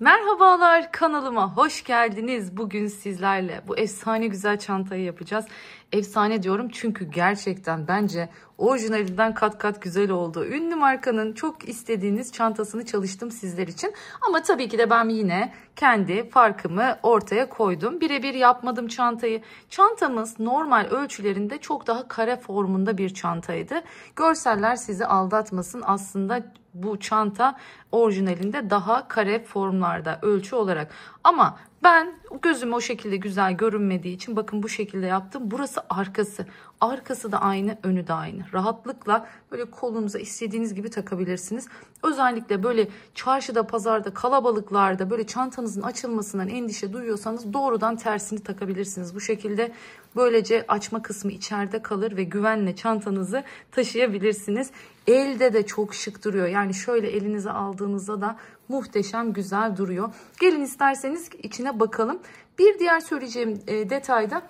Merhabalar, kanalıma hoş geldiniz. Bugün sizlerle bu efsane güzel çantayı yapacağız. Efsane diyorum çünkü gerçekten bence orijinalinden kat kat güzel oldu. Ünlü markanın çok istediğiniz çantasını çalıştım sizler için. Ama tabii ki de ben yine kendi farkımı ortaya koydum. Birebir yapmadım çantayı. Çantamız normal ölçülerinde çok daha kare formunda bir çantaydı. Görseller sizi aldatmasın. Aslında bu çanta orijinalinde daha kare formlarda ölçü olarak. Ama ben gözüme o şekilde güzel görünmediği için bakın bu şekilde yaptım. Burası arkası. Arkası da aynı, önü de aynı. Rahatlıkla böyle kolunuza istediğiniz gibi takabilirsiniz. Özellikle böyle çarşıda, pazarda, kalabalıklarda böyle çantanızın açılmasından endişe duyuyorsanız doğrudan tersini takabilirsiniz. Bu şekilde böylece açma kısmı içeride kalır ve güvenle çantanızı taşıyabilirsiniz. Elde de çok şık duruyor. Yani şöyle elinize aldığınızda da muhteşem güzel duruyor. Gelin isterseniz içine bakalım. Bir diğer söyleyeceğim detayda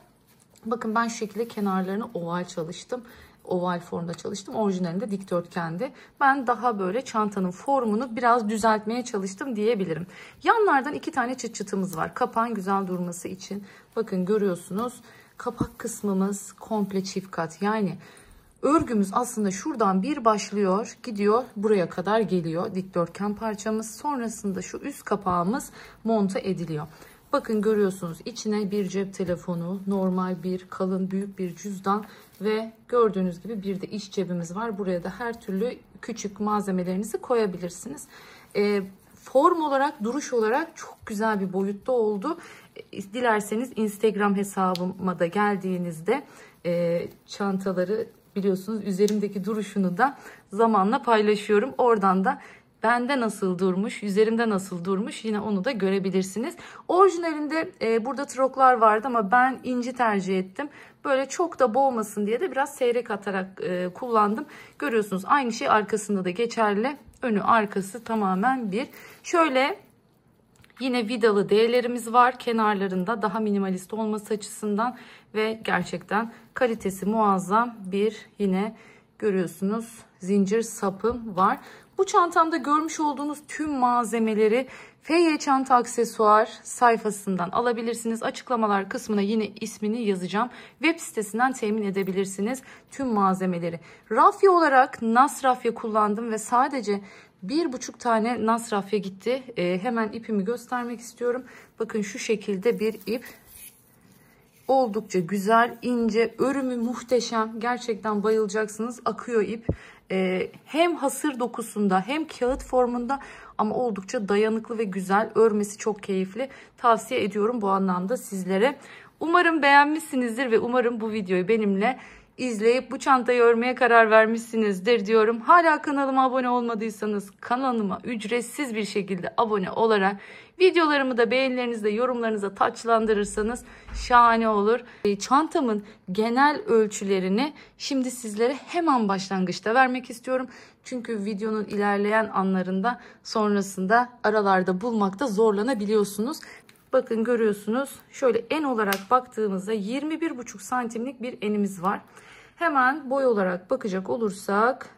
bakın ben şu şekilde kenarlarını oval çalıştım. Oval formda çalıştım. Orijinalinde dikdörtgendi. Ben daha böyle çantanın formunu biraz düzeltmeye çalıştım diyebilirim. Yanlardan iki tane çıt çıtımız var. Kapağın güzel durması için. Bakın görüyorsunuz. Kapak kısmımız komple çift kat. Yani örgümüz aslında şuradan bir başlıyor, gidiyor buraya kadar geliyor dikdörtgen parçamız. Sonrasında şu üst kapağımız monte ediliyor. Bakın görüyorsunuz içine bir cep telefonu, normal bir kalın büyük bir cüzdan ve gördüğünüz gibi bir de iç cebimiz var. Buraya da her türlü küçük malzemelerinizi koyabilirsiniz. Form olarak, duruş olarak çok güzel bir boyutta oldu. Dilerseniz Instagram hesabıma da geldiğinizde çantaları biliyorsunuz üzerimdeki duruşunu da zamanla paylaşıyorum. Oradan da bende nasıl durmuş, üzerimde nasıl durmuş yine onu da görebilirsiniz. Orijinalinde burada troklar vardı ama ben inci tercih ettim. Böyle çok da boğmasın diye de biraz seyrek atarak kullandım. Görüyorsunuz aynı şey arkasında da geçerli. Önü arkası tamamen bir. Şöyle yine vidalı D'lerimiz var kenarlarında daha minimalist olması açısından ve gerçekten kalitesi muazzam bir yine görüyorsunuz zincir sapım var. Bu çantamda görmüş olduğunuz tüm malzemeleri FY Çanta Aksesuar sayfasından alabilirsiniz. Açıklamalar kısmına yine ismini yazacağım. Web sitesinden temin edebilirsiniz tüm malzemeleri. Rafya olarak Nas rafya kullandım ve sadece 1,5 tane Nas rafya gitti. Hemen ipimi göstermek istiyorum. Bakın şu şekilde bir ip. Oldukça güzel, ince, örümü muhteşem. Gerçekten bayılacaksınız. Akıyor ip. Hem hasır dokusunda hem kağıt formunda ama oldukça dayanıklı ve güzel. Örmesi çok keyifli. Tavsiye ediyorum bu anlamda sizlere. Umarım beğenmişsinizdir ve umarım bu videoyu benimle izleyip bu çantayı örmeye karar vermişsinizdir diyorum. Hala kanalıma abone olmadıysanız kanalıma ücretsiz bir şekilde abone olarak videolarımı da beğenilerinizle yorumlarınıza taçlandırırsanız şahane olur. Çantamın genel ölçülerini şimdi sizlere hemen başlangıçta vermek istiyorum. Çünkü videonun ilerleyen anlarında sonrasında aralarda bulmakta zorlanabiliyorsunuz. Bakın görüyorsunuz şöyle en olarak baktığımızda 21,5 santimlik bir enimiz var. Hemen boy olarak bakacak olursak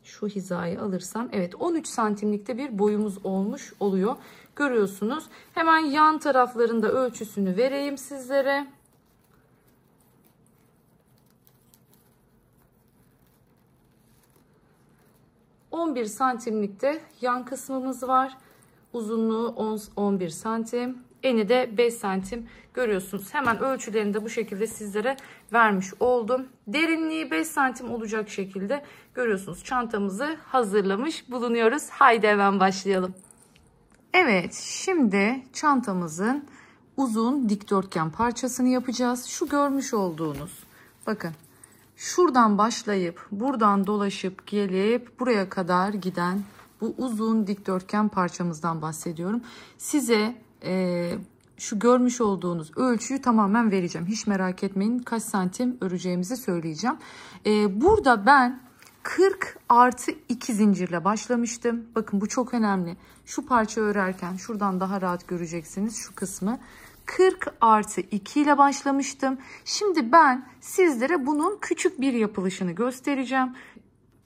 şu hizayı alırsam evet 13 santimlikte bir boyumuz olmuş oluyor. Görüyorsunuz. Hemen yan taraflarında ölçüsünü vereyim sizlere. ...11 santimlikte yan kısmımız var. Uzunluğu 11 santim. Eni de 5 santim. Görüyorsunuz. Hemen ölçülerini de bu şekilde sizlere vermiş oldum. Derinliği 5 santim olacak şekilde görüyorsunuz. Çantamızı hazırlamış bulunuyoruz. Haydi hemen başlayalım. Evet, şimdi çantamızın uzun dikdörtgen parçasını yapacağız. Şu görmüş olduğunuz bakın. Şuradan başlayıp buradan dolaşıp gelip buraya kadar giden bu uzun dikdörtgen parçamızdan bahsediyorum. Size şu görmüş olduğunuz ölçüyü tamamen vereceğim. Hiç merak etmeyin kaç santim öreceğimizi söyleyeceğim. Burada ben 40+2 zincirle başlamıştım. Bakın bu çok önemli. Şu parça örerken şuradan daha rahat göreceksiniz şu kısmı. 40+2 ile başlamıştım. Şimdi ben sizlere bunun küçük bir yapılışını göstereceğim.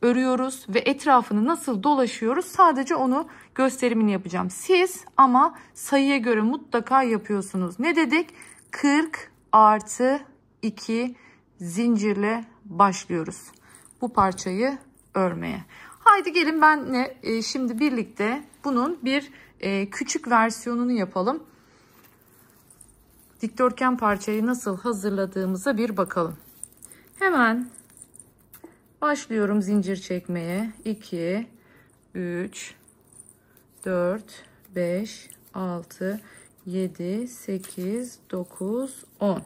örüyoruz ve etrafını nasıl dolaşıyoruz, sadece onu gösterimini yapacağım. Siz ama sayıya göre mutlaka yapıyorsunuz. Ne dedik? 40 artı 2 zincirle başlıyoruz bu parçayı örmeye. Haydi gelin benle şimdi birlikte bunun bir küçük versiyonunu yapalım. Dikdörtgen parçayı nasıl hazırladığımıza bir bakalım. Hemen başlıyorum zincir çekmeye. 2, 3, 4, 5, 6, 7, 8, 9, 10.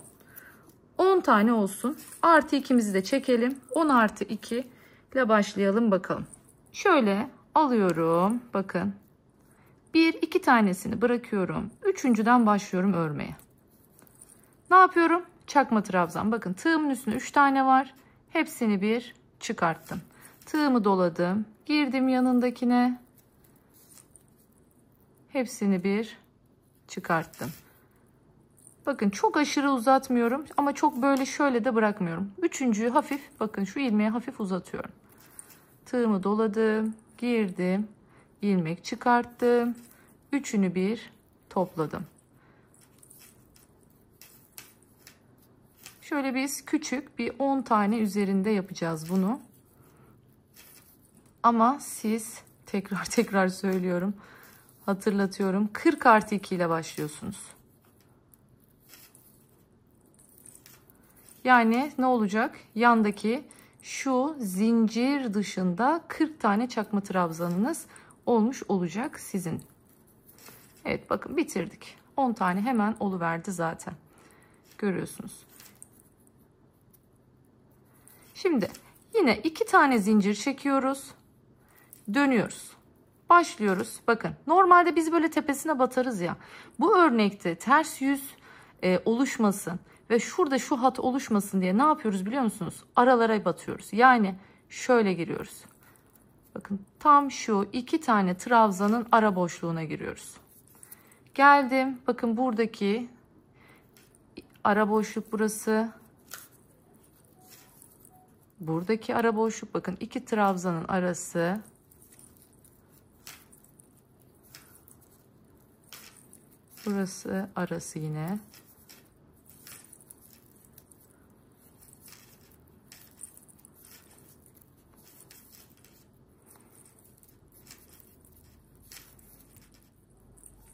10 tane olsun. Artı 2'mizi de çekelim. 10 artı 2 ile başlayalım bakalım. Şöyle alıyorum. Bakın. 1, 2 tanesini bırakıyorum. Üçüncüden başlıyorum örmeye. Ne yapıyorum? Çakma trabzan. Bakın tığımın üstünde 3 tane var. Hepsini bir çıkarttım. Tığımı doladım. Girdim yanındakine. Hepsini bir çıkarttım. Bakın çok aşırı uzatmıyorum ama çok böyle şöyle de bırakmıyorum. Üçüncüyü hafif, bakın şu ilmeği hafif uzatıyorum. Tığımı doladım. Girdim. İlmek çıkarttım. Üçünü bir topladım. Şöyle biz küçük bir 10 tane üzerinde yapacağız bunu. Ama siz tekrar söylüyorum, hatırlatıyorum, 40 artı 2 ile başlıyorsunuz. Yani ne olacak? Yandaki şu zincir dışında 40 tane çakma trabzanınız olmuş olacak sizin. Evet bakın bitirdik. 10 tane hemen oluverdi zaten. Görüyorsunuz. Şimdi yine 2 tane zincir çekiyoruz. Dönüyoruz. Başlıyoruz. Bakın normalde biz böyle tepesine batarız ya. Bu örnekte ters yüz oluşmasın ve şurada şu hat oluşmasın diye ne yapıyoruz biliyor musunuz? Aralara batıyoruz. Yani şöyle giriyoruz. Bakın tam şu 2 tane trabzanın ara boşluğuna giriyoruz. Geldim. Bakın buradaki ara boşluk burası. Buradaki ara boşluk, bakın 2 trabzanın arası. Burası arası yine.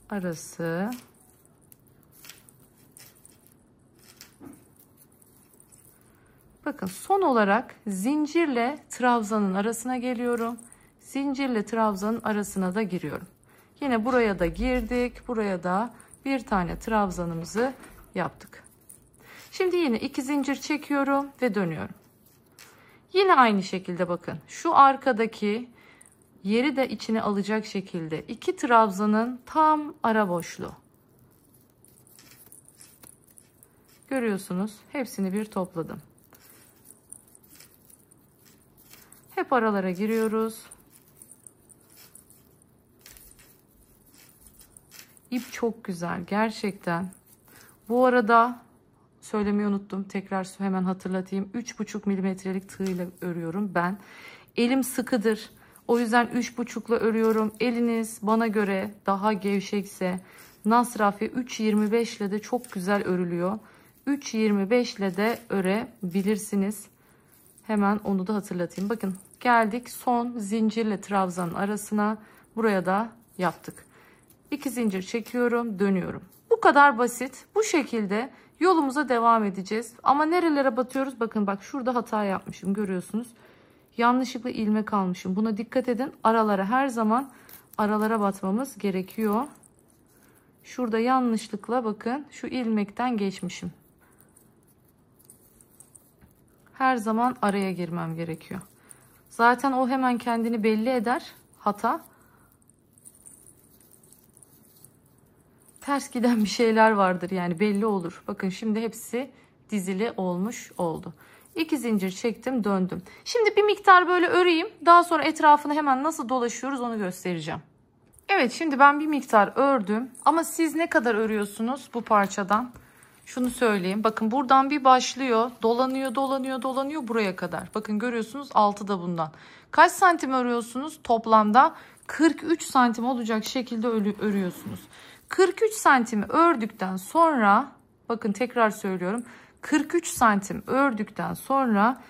Arası. Bakın son olarak zincirle trabzanın arasına geliyorum. Zincirle trabzanın arasına da giriyorum. Yine buraya da girdik. Buraya da bir tane trabzanımızı yaptık. Şimdi yine 2 zincir çekiyorum ve dönüyorum. Yine aynı şekilde bakın. Şu arkadaki yeri de içine alacak şekilde 2 trabzanın tam ara boşluğu. Görüyorsunuz. Hepsini bir topladım. Hep aralara giriyoruz. İp çok güzel gerçekten. Bu arada söylemeyi unuttum. Tekrar hemen hatırlatayım. 3,5 milimetrelik tığ ile örüyorum ben. Elim sıkıdır. O yüzden 3,5'la örüyorum. Eliniz bana göre daha gevşekse Nasrafi 3,25 ile de çok güzel örülüyor. 3,25 ile de örebilirsiniz. Hemen onu da hatırlatayım. Bakın geldik son zincirle trabzanın arasına. Buraya da yaptık. 2 zincir çekiyorum, dönüyorum. Bu kadar basit. Bu şekilde yolumuza devam edeceğiz. Ama nerelere batıyoruz? Bakın bak şurada hata yapmışım, görüyorsunuz. Yanlışlıkla ilmek almışım. Buna dikkat edin. Aralara her zaman aralara batmamız gerekiyor. Şurada yanlışlıkla bakın şu ilmekten geçmişim. Her zaman araya girmem gerekiyor. Zaten o hemen kendini belli eder. Hata. Ters giden bir şeyler vardır yani belli olur. Bakın şimdi hepsi dizili olmuş oldu. 2 zincir çektim, döndüm. Şimdi bir miktar böyle öreyim. Daha sonra etrafını hemen nasıl dolaşıyoruz onu göstereceğim. Evet, şimdi ben bir miktar ördüm. Ama siz ne kadar örüyorsunuz bu parçadan? Şunu söyleyeyim. Bakın buradan bir başlıyor. Dolanıyor, dolanıyor, dolanıyor buraya kadar. Bakın görüyorsunuz 6 da bundan. Kaç santim örüyorsunuz? Toplamda 43 santim olacak şekilde örüyorsunuz. 43 santimi ördükten sonra bakın tekrar söylüyorum. 43 santim ördükten sonra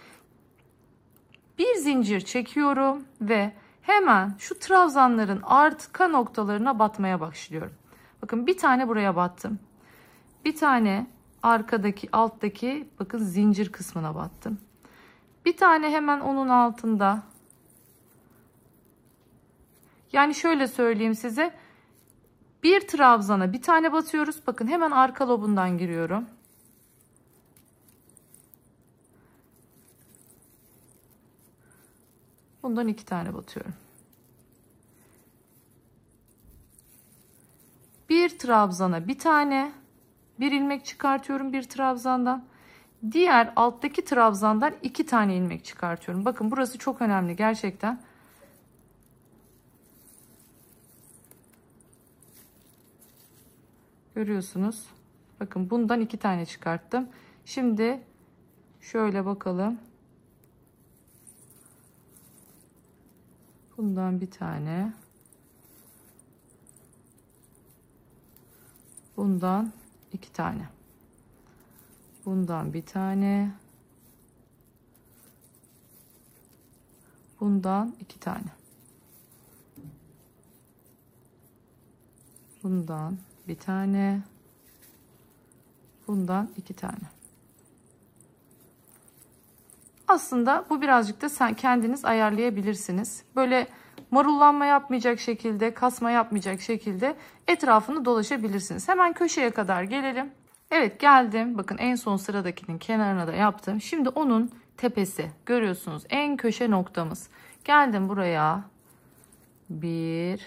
bir zincir çekiyorum ve hemen şu trabzanların arka noktalarına batmaya başlıyorum. Bakın bir tane buraya battım. Bir tane arkadaki alttaki bakın zincir kısmına battım. Bir tane hemen onun altında. Yani şöyle söyleyeyim size. Bir trabzana bir tane batıyoruz. Bakın hemen arka lobundan giriyorum. Bundan 2 tane batıyorum. Bir trabzana bir tane, bir ilmek çıkartıyorum bir trabzandan. Diğer alttaki trabzandan 2 tane ilmek çıkartıyorum. Bakın burası çok önemli gerçekten. Görüyorsunuz. Bakın bundan 2 tane çıkarttım. Şimdi şöyle bakalım. Bundan bir tane. Bundan 2 tane. Bundan bir tane. Bundan 2 tane. Bundan bir tane. Bundan 2 tane. Aslında bu birazcık da sen kendiniz ayarlayabilirsiniz. Böyle marullanma yapmayacak şekilde, kasma yapmayacak şekilde etrafını dolaşabilirsiniz. Hemen köşeye kadar gelelim. Evet geldim. Bakın en son sıradakinin kenarına da yaptım. Şimdi onun tepesi. Görüyorsunuz en köşe noktamız. Geldim buraya. Bir.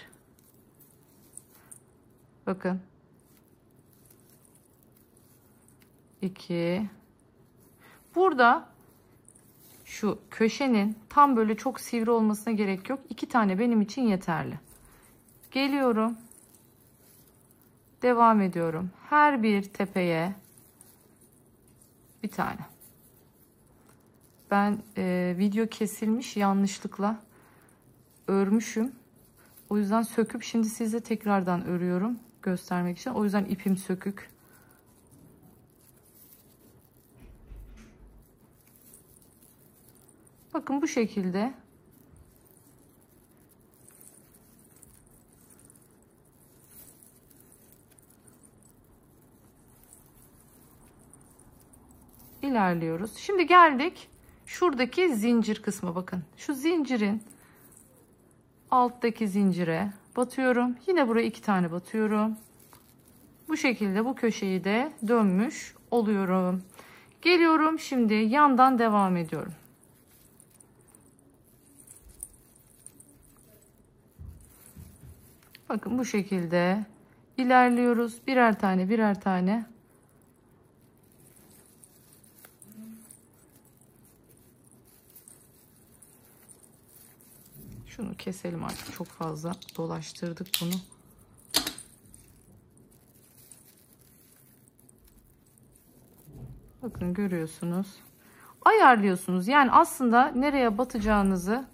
Bakın. 2. Burada şu köşenin tam böyle çok sivri olmasına gerek yok. 2 tane benim için yeterli. Geliyorum. Devam ediyorum. Her bir tepeye bir tane. Ben video kesilmiş yanlışlıkla örmüşüm. O yüzden söküp şimdi size tekrardan örüyorum göstermek için. O yüzden ipim sökük. Bakın bu şekilde ilerliyoruz. Şimdi geldik şuradaki zincir kısmı. Bakın şu zincirin alttaki zincire batıyorum. Yine buraya 2 tane batıyorum. Bu şekilde bu köşeyi de dönmüş oluyorum. Geliyorum şimdi yandan devam ediyorum. Bakın bu şekilde ilerliyoruz. Birer tane birer tane. Şunu keselim artık. Çok fazla dolaştırdık bunu. Bakın görüyorsunuz. Ayarlıyorsunuz. Yani aslında nereye batacağınızı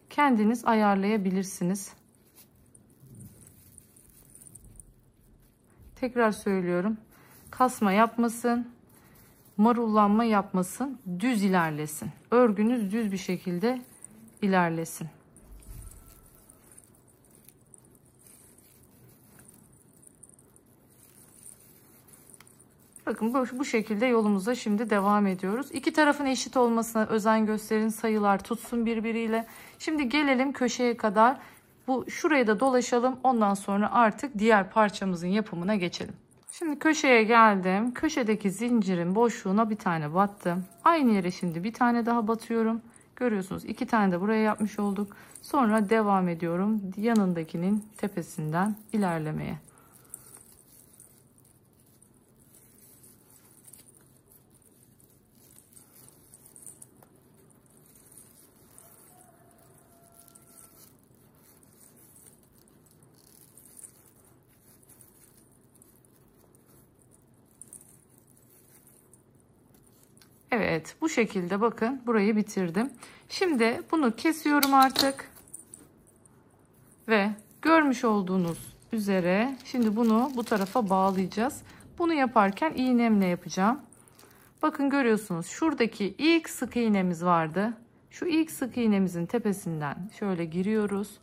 kendiniz ayarlayabilirsiniz. Tekrar söylüyorum. Kasma yapmasın. Marullanma yapmasın. Düz ilerlesin. Örgünüz düz bir şekilde ilerlesin. Bakın bu şekilde yolumuza şimdi devam ediyoruz. İki tarafın eşit olmasına özen gösterin. Sayılar tutsun birbiriyle. Şimdi gelelim köşeye kadar. Şurayı da dolaşalım. Ondan sonra artık diğer parçamızın yapımına geçelim. Şimdi köşeye geldim. Köşedeki zincirin boşluğuna bir tane battım. Aynı yere şimdi bir tane daha batıyorum. Görüyorsunuz 2 tane de buraya yapmış olduk. Sonra devam ediyorum yanındakinin tepesinden ilerlemeye. Evet, bu şekilde bakın burayı bitirdim. Şimdi bunu kesiyorum artık. Ve görmüş olduğunuz üzere şimdi bunu bu tarafa bağlayacağız. Bunu yaparken iğnemle yapacağım. Bakın görüyorsunuz şuradaki ilk sık iğnemiz vardı. Şu ilk sık iğnemizin tepesinden şöyle giriyoruz.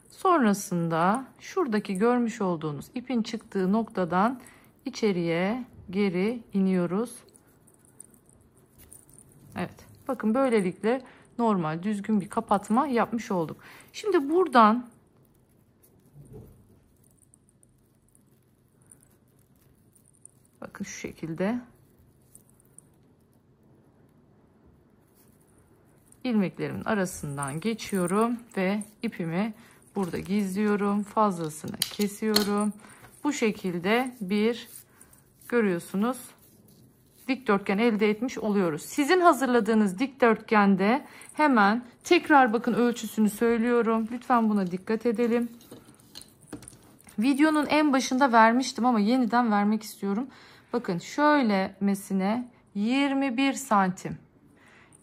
Sonrasında şuradaki görmüş olduğunuz ipin çıktığı noktadan içeriye geri iniyoruz. Evet. Bakın böylelikle normal düzgün bir kapatma yapmış olduk. Şimdi buradan bakın şu şekilde ilmeklerimin arasından geçiyorum ve ipimi burada gizliyorum. Fazlasını kesiyorum. Bu şekilde bir görüyorsunuz dikdörtgen elde etmiş oluyoruz. Sizin hazırladığınız dikdörtgende hemen tekrar bakın ölçüsünü söylüyorum. Lütfen buna dikkat edelim. Videonun en başında vermiştim ama yeniden vermek istiyorum. Bakın şöyle mesine 21 santim.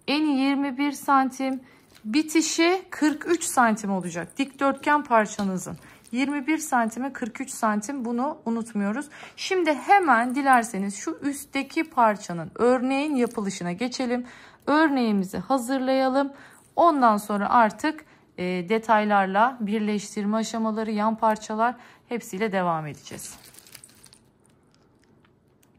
Eni 21 santim. Bitişi 43 santim olacak. Dikdörtgen parçanızın. 21 santime 43 santim, bunu unutmuyoruz. Şimdi hemen dilerseniz şu üstteki parçanın örneğin yapılışına geçelim. Örneğimizi hazırlayalım. Ondan sonra artık detaylarla birleştirme aşamaları, yan parçalar hepsiyle devam edeceğiz.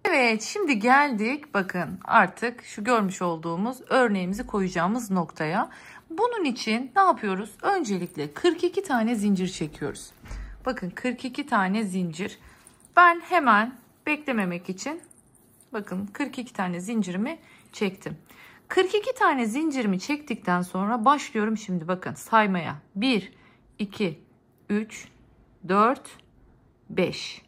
Evet, şimdi geldik bakın artık şu görmüş olduğumuz örneğimizi koyacağımız noktaya. Bunun için ne yapıyoruz? Öncelikle 42 tane zincir çekiyoruz. Bakın 42 tane zincir. Ben hemen beklememek için bakın 42 tane zincirimi çektim. 42 tane zincirimi çektikten sonra başlıyorum şimdi bakın saymaya. 1, 2, 3, 4, 5.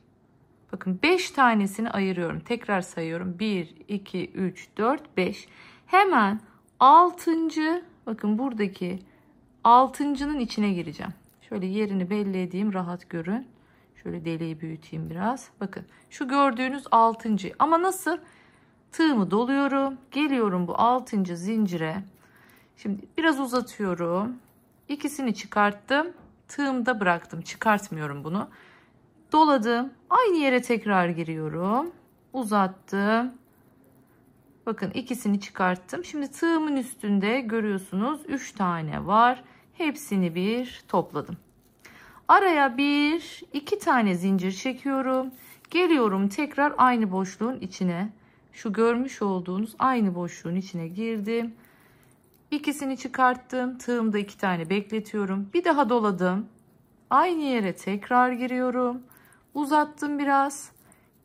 Bakın 5 tanesini ayırıyorum. Tekrar sayıyorum. 1, 2, 3, 4, 5. Hemen 6. bakın buradaki 6.'nın içine gireceğim. Şöyle yerini belli edeyim, rahat görün. Şöyle deliği büyüteyim biraz. Bakın şu gördüğünüz 6. ama nasıl? Tığımı doluyorum. Geliyorum bu 6. zincire. Şimdi biraz uzatıyorum. İkisini çıkarttım. Tığımda bıraktım. Çıkartmıyorum bunu. Doladım. Aynı yere tekrar giriyorum. Uzattım. Bakın ikisini çıkarttım. Şimdi tığımın üstünde görüyorsunuz 3 tane var. Hepsini bir topladım. Araya 1, 2 tane zincir çekiyorum. Geliyorum tekrar aynı boşluğun içine. Şu görmüş olduğunuz aynı boşluğun içine girdim. İkisini çıkarttım. Tığımda 2 tane bekletiyorum. Bir daha doladım. Aynı yere tekrar giriyorum. Uzattım biraz.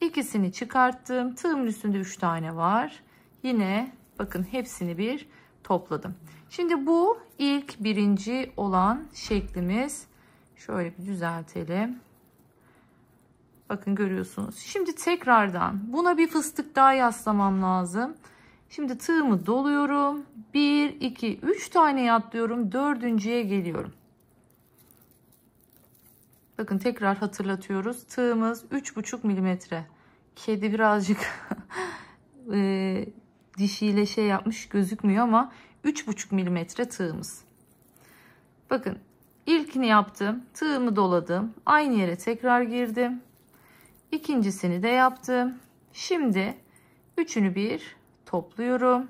İkisini çıkarttım. Tığımın üstünde 3 tane var. Yine bakın hepsini bir topladım. Şimdi bu ilk birinci olan şeklimiz. Şöyle bir düzeltelim. Bakın görüyorsunuz. Şimdi tekrardan buna bir fıstık daha yaslamam lazım. Şimdi tığımı doluyorum. 1, 2, 3 tane atlıyorum. Dördüncüye geliyorum. Bakın tekrar hatırlatıyoruz. Tığımız 3,5 milimetre. Kedi birazcık dişiyle şey yapmış gözükmüyor ama 3,5 milimetre tığımız. Bakın ilkini yaptım. Tığımı doladım. Aynı yere tekrar girdim. İkincisini de yaptım. Şimdi üçünü bir topluyorum.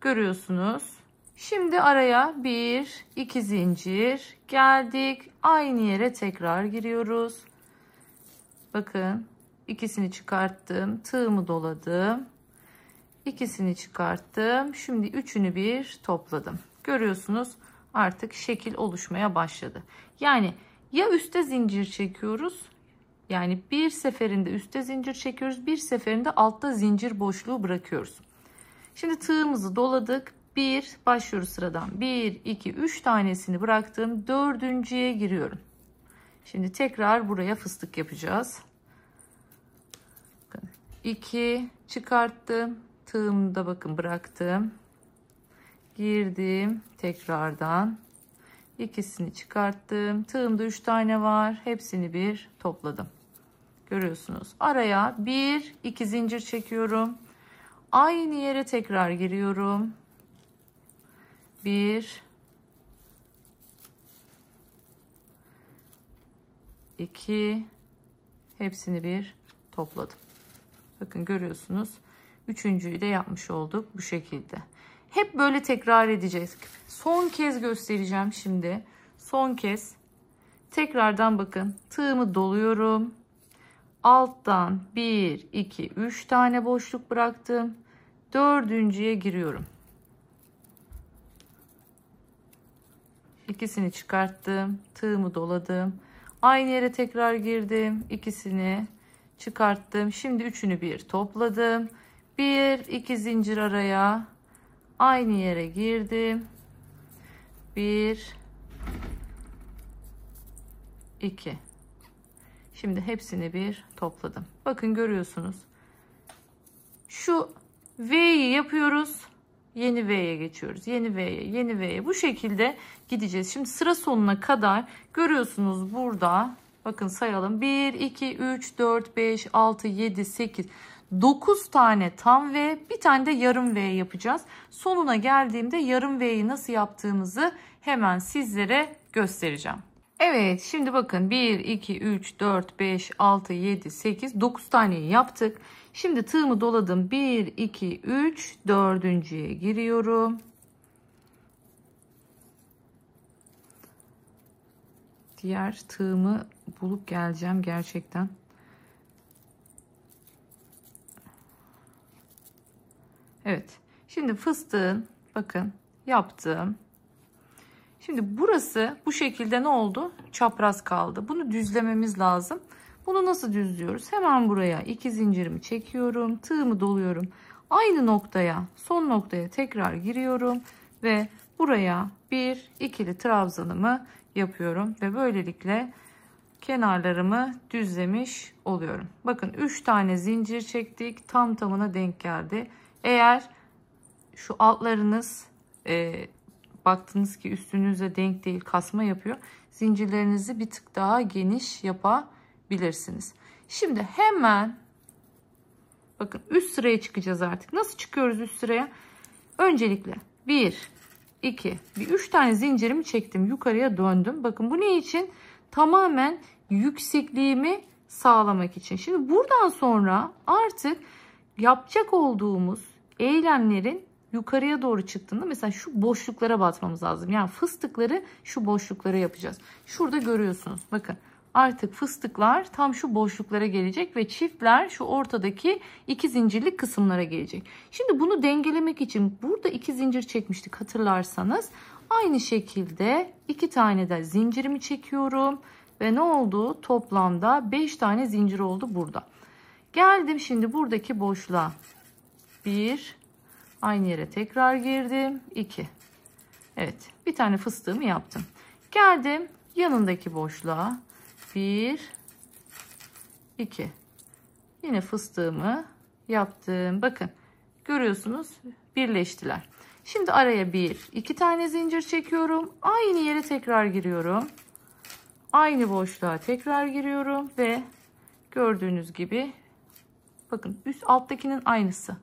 Görüyorsunuz. Şimdi araya 1, 2 zincir geldik. Aynı yere tekrar giriyoruz. Bakın ikisini çıkarttım. Tığımı doladım. İkisini çıkarttım. Şimdi üçünü bir topladım. Görüyorsunuz artık şekil oluşmaya başladı. Yani ya üste zincir çekiyoruz. Yani bir seferinde üste zincir çekiyoruz. Bir seferinde altta zincir boşluğu bırakıyoruz. Şimdi tığımızı doladık. Başlıyoruz sıradan. 1, 2, 3 tanesini bıraktım. Dördüncüye giriyorum. Şimdi tekrar buraya fıstık yapacağız. 2 çıkarttım. Tığımı da bakın bıraktım. Girdim tekrardan. İkisini çıkarttım. Tığımda 3 tane var. Hepsini bir topladım. Görüyorsunuz. Araya 1 2 zincir çekiyorum. Aynı yere tekrar giriyorum. 1 2 hepsini bir topladım. Bakın görüyorsunuz. Üçüncüyü de yapmış olduk bu şekilde. Hep böyle tekrar edeceğiz. Son kez göstereceğim şimdi. Son kez. Tekrardan bakın. Tığımı doluyorum. Alttan 1, 2, 3 tane boşluk bıraktım. Dördüncüye giriyorum. İkisini çıkarttım. Tığımı doladım. Aynı yere tekrar girdim. İkisini çıkarttım. Şimdi üçünü bir topladım. 1, 2 zincir araya. Aynı yere girdim. 1, 2. Şimdi hepsini bir topladım. Bakın görüyorsunuz. Şu V'yi yapıyoruz. Yeni V'ye geçiyoruz. Yeni V'ye, yeni V'ye. Bu şekilde gideceğiz. Şimdi sıra sonuna kadar görüyorsunuz burada. Bakın sayalım. 1, 2, 3, 4, 5, 6, 7, 8, 9 tane tam V. Bir tane de yarım V yapacağız. Sonuna geldiğimde yarım V'yi nasıl yaptığımızı hemen sizlere göstereceğim. Evet, şimdi bakın 1, 2, 3, 4, 5, 6, 7, 8, 9 taneyi yaptık. Şimdi tığımı doladım. 1, 2, 3, dördüncüye giriyorum. Diğer tığımı bulup geleceğim gerçekten. Evet, şimdi fıstığın bakın yaptım. Şimdi burası bu şekilde ne oldu? Çapraz kaldı. Bunu düzlememiz lazım. Bunu nasıl düzlüyoruz? Hemen buraya 2 zincirimi çekiyorum. Tığımı doluyorum. Aynı noktaya, son noktaya tekrar giriyorum. Ve buraya bir ikili trabzanımı yapıyorum. Ve böylelikle kenarlarımı düzlemiş oluyorum. Bakın 3 tane zincir çektik. Tam tamına denk geldi. Eğer şu altlarınız baktınız ki üstünüze denk değil, kasma yapıyor, zincirlerinizi bir tık daha geniş yapabilirsiniz. Şimdi hemen bakın üst sıraya çıkacağız artık. Nasıl çıkıyoruz üst sıraya? Öncelikle 1 2 3 tane zincirimi çektim, yukarıya döndüm. Bakın bu ne için? Tamamen yüksekliğimi sağlamak için. Şimdi buradan sonra artık yapacak olduğumuz eylemlerin yukarıya doğru çıktığında mesela şu boşluklara batmamız lazım. Yani fıstıkları şu boşluklara yapacağız. Şurada görüyorsunuz. Bakın artık fıstıklar tam şu boşluklara gelecek ve çiftler şu ortadaki iki zincirlik kısımlara gelecek. Şimdi bunu dengelemek için burada iki zincir çekmiştik hatırlarsanız. Aynı şekilde iki tane de zincirimi çekiyorum ve ne oldu? Toplamda 5 tane zincir oldu burada. Geldim şimdi buradaki boşluğa. 1, aynı yere tekrar girdim. 2. Evet, bir tane fıstığımı yaptım. Geldim yanındaki boşluğa. 1, 2. Yine fıstığımı yaptım. Bakın görüyorsunuz birleştiler. Şimdi araya 1, 2 tane zincir çekiyorum. Aynı yere tekrar giriyorum. Aynı boşluğa tekrar giriyorum ve gördüğünüz gibi bakın üst alttakinin aynısı.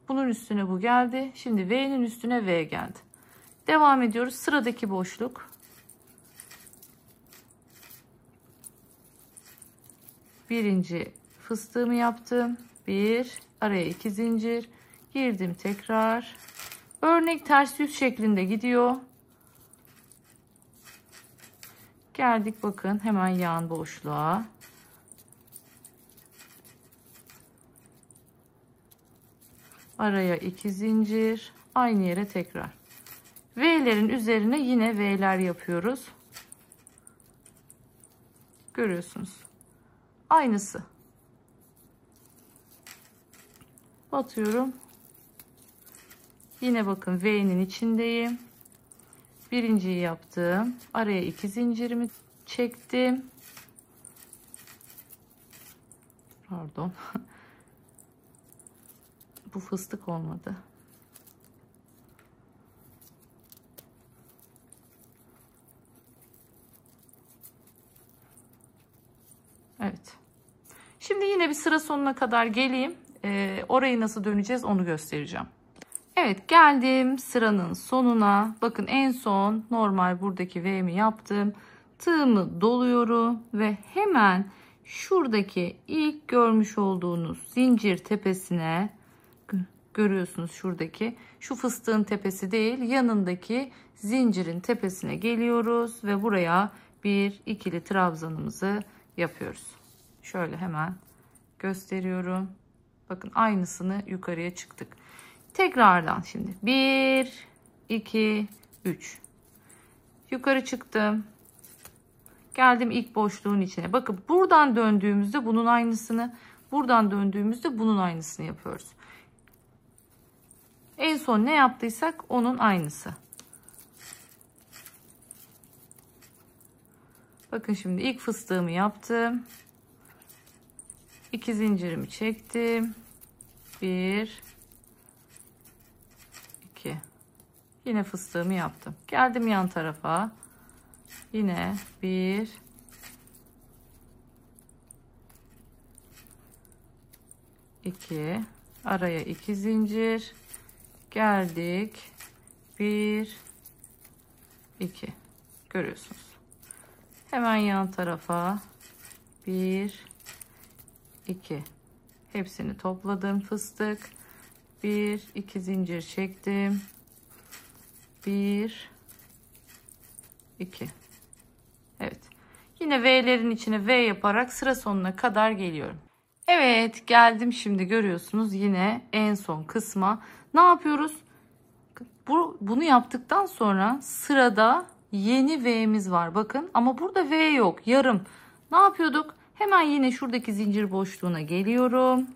Bunun üstüne bu geldi. Şimdi V'nin üstüne V geldi. Devam ediyoruz. Sıradaki boşluk. Birinci fıstığımı yaptım. 1, araya 2 zincir. Girdim tekrar. Örnek ters yüz şeklinde gidiyor. Geldik bakın hemen yan boşluğa. Araya 2 zincir. Aynı yere tekrar. V'lerin üzerine yine V'ler yapıyoruz. Görüyorsunuz. Aynısı. Batıyorum. Yine bakın V'nin içindeyim. Birinciyi yaptım. Araya 2 zincirimi çektim. Pardon. Bu fıstık olmadı. Evet. Şimdi yine bir sıra sonuna kadar geleyim. Orayı nasıl döneceğiz onu göstereceğim. Evet, geldim sıranın sonuna. Bakın en son normal buradaki V'mi yaptım. Tığımı doluyorum ve hemen şuradaki ilk görmüş olduğunuz zincir tepesine, görüyorsunuz şuradaki, şu fıstığın tepesi değil, yanındaki zincirin tepesine geliyoruz ve buraya bir ikili trabzanımızı yapıyoruz. Şöyle hemen gösteriyorum. Bakın aynısını yukarıya çıktık. Tekrardan şimdi 1 2 3 yukarı çıktım. Geldim ilk boşluğun içine. Bakın buradan döndüğümüzde bunun aynısını, buradan döndüğümüzde bunun aynısını yapıyoruz. En son ne yaptıysak onun aynısı. Bakın şimdi ilk fıstığımı yaptım. 2 zincirimi çektim. 1 2. Yine fıstığımı yaptım. Geldim yan tarafa. Yine 1 2, araya 2 zincir, geldik 1 2, görüyorsunuz. Hemen yan tarafa 1 2, hepsini topladım, fıstık, 1 2 zincir çektim, 1 2. Evet, yine V'lerin içine V yaparak sıra sonuna kadar geliyorum. Evet, geldim şimdi, görüyorsunuz yine en son kısma. Ne yapıyoruz? Bunu yaptıktan sonra sırada yeni V'miz var bakın, ama burada V yok, yarım. Ne yapıyorduk? Hemen yine şuradaki zincir boşluğuna geliyorum.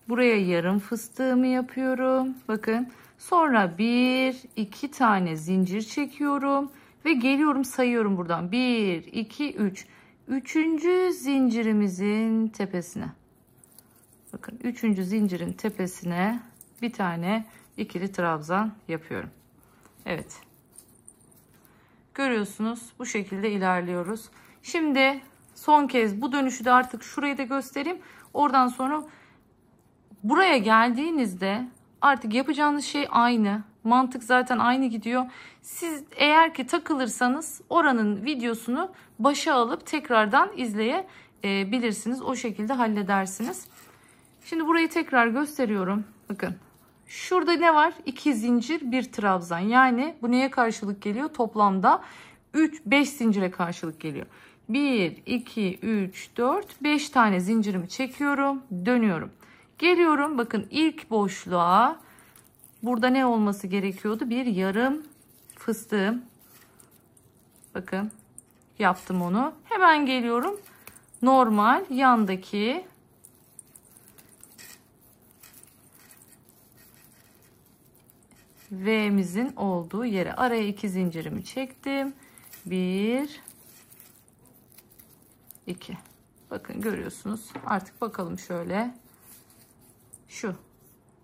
Buraya yarım fıstığımı yapıyorum. Bakın. Sonra 1 2 tane zincir çekiyorum ve geliyorum, sayıyorum buradan. 1 2 3. Üçüncü zincirimizin tepesine. Bakın, üçüncü zincirin tepesine bir tane ikili trabzan yapıyorum. Evet. Görüyorsunuz, bu şekilde ilerliyoruz. Şimdi son kez bu dönüşü de artık şurayı da göstereyim. Oradan sonra buraya geldiğinizde artık yapacağınız şey aynı. Mantık zaten aynı gidiyor. Siz eğer ki takılırsanız oranın videosunu başa alıp tekrardan izleyebilirsiniz. O şekilde halledersiniz. Şimdi burayı tekrar gösteriyorum. Bakın. Şurada ne var? 2 zincir, 1 trabzan. Yani bu neye karşılık geliyor? Toplamda 5 zincire karşılık geliyor. 1, 2, 3, 4, 5 tane zincirimi çekiyorum. Dönüyorum. Geliyorum. Bakın ilk boşluğa. Burada ne olması gerekiyordu? Bir yarım fıstığım. Bakın yaptım onu. Hemen geliyorum. Normal yandaki V'mizin olduğu yere, araya 2 zincirimi çektim. 1 2. Bakın görüyorsunuz. Artık bakalım şöyle. Şu.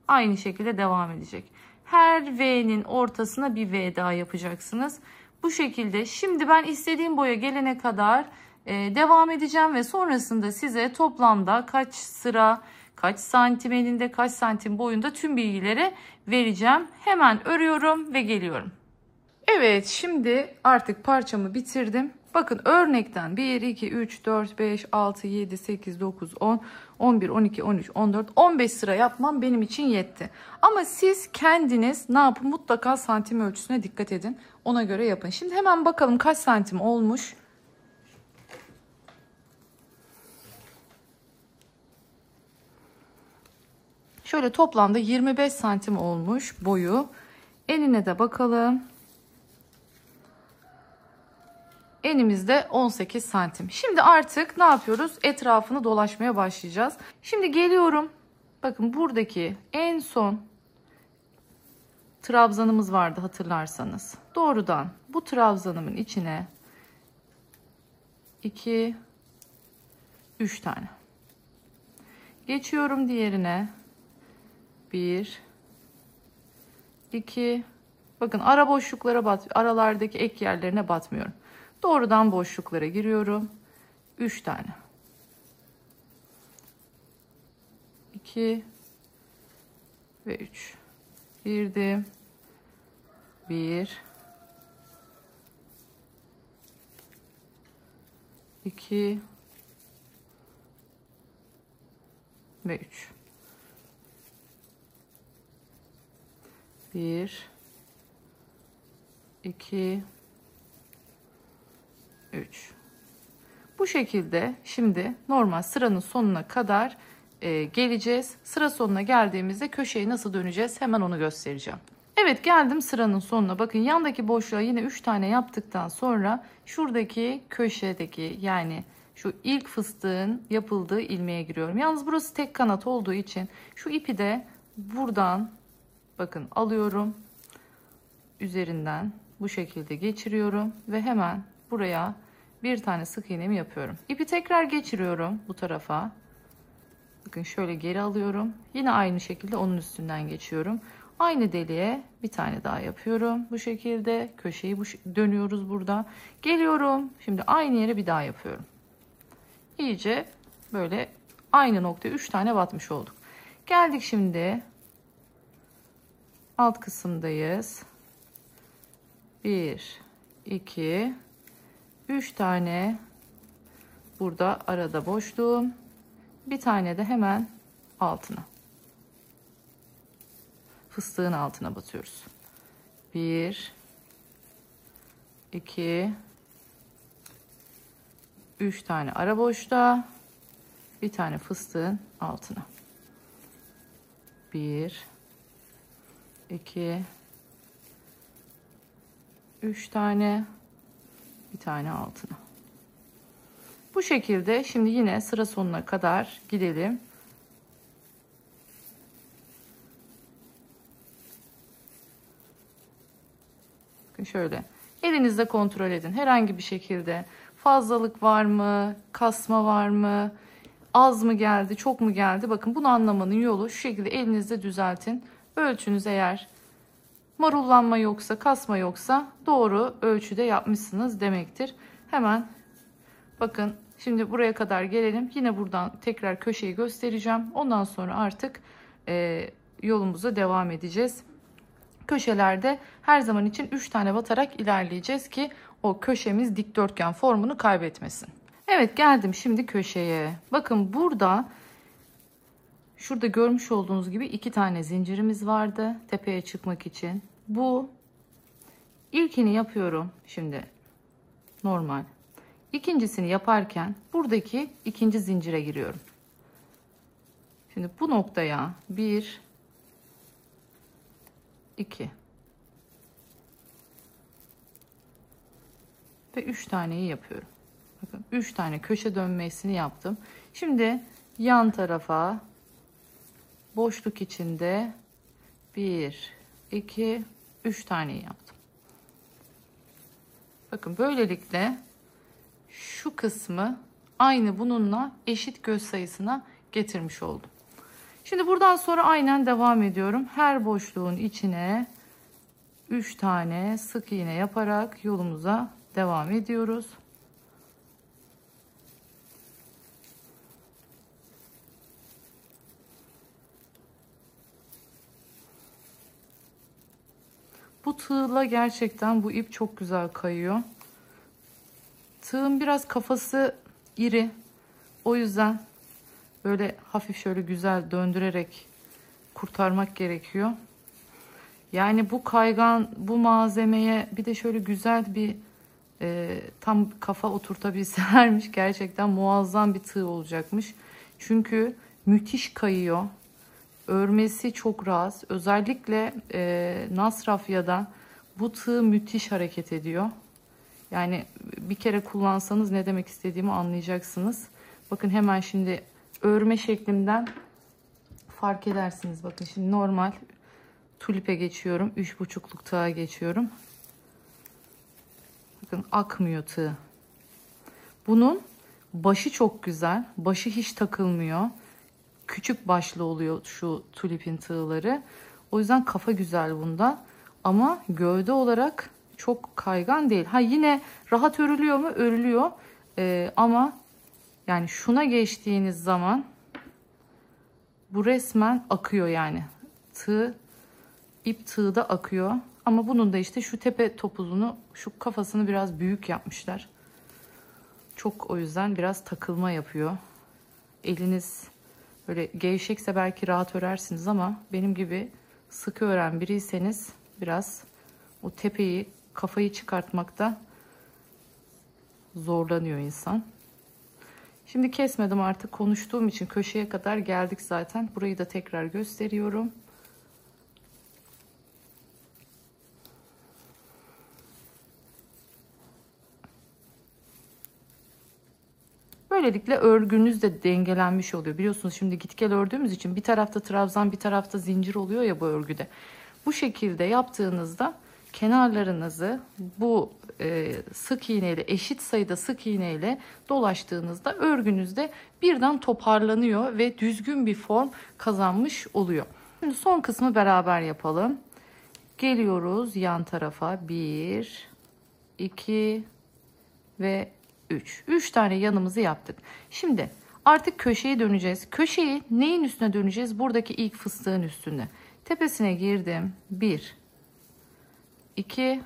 Aynı şekilde devam edecek. Her V'nin ortasına bir V daha yapacaksınız. Bu şekilde. Şimdi ben istediğim boya gelene kadar devam edeceğim ve sonrasında size toplamda kaç sıra, kaç santim eninde, kaç santim boyunda tüm bilgileri vereceğim. Hemen örüyorum ve geliyorum. Evet, şimdi artık parçamı bitirdim. Bakın örnekten 1, 2, 3, 4, 5, 6, 7, 8, 9, 10, 11, 12, 13, 14, 15 sıra yapmam benim için yetti. Ama siz kendiniz ne yapın? Mutlaka santim ölçüsüne dikkat edin. Ona göre yapın. Şimdi hemen bakalım kaç santim olmuş. Şöyle toplamda 25 santim olmuş boyu. Enine de bakalım. Enimizde 18 santim. Şimdi artık ne yapıyoruz? Etrafını dolaşmaya başlayacağız. Şimdi geliyorum. Bakın buradaki en son trabzanımız vardı hatırlarsanız. Doğrudan bu trabzanımın içine 2 3 tane. Geçiyorum diğerine. 1 2. Bakın ara boşluklara aralardaki ek yerlerine batmıyorum. Doğrudan boşluklara giriyorum. 3 tane. 2 ve 3. Girdim. 1 2 ve 3. 1 2 3. Bu şekilde şimdi normal sıranın sonuna kadar geleceğiz. Sıra sonuna geldiğimizde köşeyi nasıl döneceğiz hemen onu göstereceğim. Evet, geldim sıranın sonuna. Bakın yandaki boşluğa yine 3 tane yaptıktan sonra şuradaki köşedeki, yani şu ilk fıstığın yapıldığı ilmeğe giriyorum. Yalnız burası tek kanat olduğu için şu ipi de buradan bakın alıyorum. Üzerinden bu şekilde geçiriyorum ve hemen buraya bir tane sık iğnemi yapıyorum. İpi tekrar geçiriyorum bu tarafa. Bakın şöyle geri alıyorum. Yine aynı şekilde onun üstünden geçiyorum. Aynı deliğe bir tane daha yapıyorum. Bu şekilde köşeyi dönüyoruz burada. Geliyorum. Şimdi aynı yere bir daha yapıyorum. İyice böyle aynı noktaya 3 tane batmış olduk. Geldik şimdi alt kısımdayız. 1 2 3 tane burada arada boşluğum. Bir tane de hemen altına. Fıstığın altına batıyoruz. 1 2 3 tane ara boşluğa, bir tane fıstığın altına. 1 2 3 tane, bir tane altına. Bu şekilde şimdi yine sıra sonuna kadar gidelim. Bakın şöyle elinizde kontrol edin. Herhangi bir şekilde fazlalık var mı? Kasma var mı? Az mı geldi? Çok mu geldi? Bakın bunu anlamanın yolu şu şekilde elinizde düzeltin. Ölçünüz eğer marullanma yoksa, kasma yoksa doğru ölçüde yapmışsınız demektir. Hemen bakın şimdi buraya kadar gelelim. Yine buradan tekrar köşeyi göstereceğim. Ondan sonra artık yolumuza devam edeceğiz. Köşelerde her zaman için 3 tane batarak ilerleyeceğiz ki o köşemiz dikdörtgen formunu kaybetmesin. Evet, geldim şimdi köşeye. Bakın burada şurada görmüş olduğunuz gibi 2 tane zincirimiz vardı tepeye çıkmak için. Bu ilkini yapıyorum şimdi normal. İkincisini yaparken buradaki ikinci zincire giriyorum. Şimdi bu noktaya 1 2 ve 3 taneyi yapıyorum. Bakın 3 tane köşe dönmesini yaptım. Şimdi yan tarafa boşluk içinde 1 2 3 taneyi yaptım. Bakın böylelikle şu kısmı aynı bununla eşit göz sayısına getirmiş oldum. Şimdi buradan sonra aynen devam ediyorum. Her boşluğun içine 3 tane sık iğne yaparak yolumuza devam ediyoruz. Bu tığla gerçekten bu ip çok güzel kayıyor. Tığın biraz kafası iri. O yüzden böyle hafif şöyle güzel döndürerek kurtarmak gerekiyor. Yani bu kaygan, bu malzemeye bir de şöyle güzel bir tam kafa oturtabilselermiş, gerçekten muazzam bir tığ olacakmış. Çünkü müthiş kayıyor. Örmesi çok rahat. Özellikle Nasrafya'da bu tığ müthiş hareket ediyor. Yani bir kere kullansanız ne demek istediğimi anlayacaksınız. Bakın hemen şimdi örme şeklimden fark edersiniz. Bakın şimdi normal tulipe geçiyorum. 3,5'luk tığa geçiyorum. Bakın akmıyor tığ. Bunun başı çok güzel. Başı hiç takılmıyor. Küçük başlı oluyor şu tulipin tığları. O yüzden kafa güzel bunda. Ama gövde olarak çok kaygan değil. Ha, yine rahat örülüyor mu? Örülüyor. Ama Yani şuna geçtiğiniz zaman bu resmen akıyor yani. İp tığda akıyor. Ama bunun da işte şu tepe topuzunu, şu kafasını biraz büyük yapmışlar. Çok, o yüzden biraz takılma yapıyor. Eliniz böyle gevşekse belki rahat örersiniz ama benim gibi sıkı ören biriyseniz biraz o tepeyi, kafayı çıkartmakta zorlanıyor insan. Şimdi kesmedim, artık konuştuğum için köşeye kadar geldik zaten. Burayı da tekrar gösteriyorum. Böylelikle örgünüz de dengelenmiş oluyor. Biliyorsunuz şimdi git gel ördüğümüz için bir tarafta trabzan, bir tarafta zincir oluyor ya bu örgüde. Bu şekilde yaptığınızda kenarlarınızı bu sık iğneyle, eşit sayıda sık iğneyle dolaştığınızda örgünüzde birden toparlanıyor ve düzgün bir form kazanmış oluyor. Şimdi son kısmı beraber yapalım. Geliyoruz yan tarafa. 1, 2 ve 3. 3 tane yanımızı yaptık. Şimdi artık köşeye döneceğiz. Köşeyi neyin üstüne döneceğiz? Buradaki ilk fıstığın üstüne. Tepesine girdim. 1, 2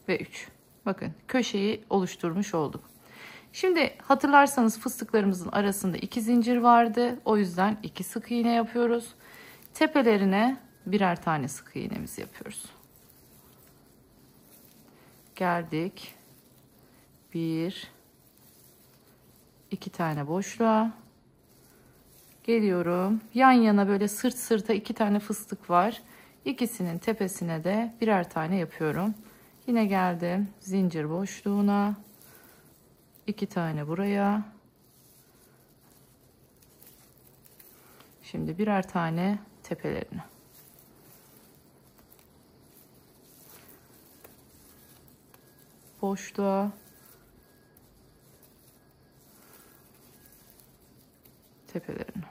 ve 3. Bakın köşeyi oluşturmuş olduk. Şimdi hatırlarsanız fıstıklarımızın arasında 2 zincir vardı. O yüzden 2 sık iğne yapıyoruz. Tepelerine birer tane sık iğnemizi yapıyoruz. Geldik. 1, 2 tane boşluğa. Geliyorum. Yan yana böyle sırt sırta 2 tane fıstık var. İkisinin tepesine de birer tane yapıyorum. Yine geldim zincir boşluğuna. 2 tane buraya. Şimdi birer tane tepelerine. Boşluğa. Tepelerine.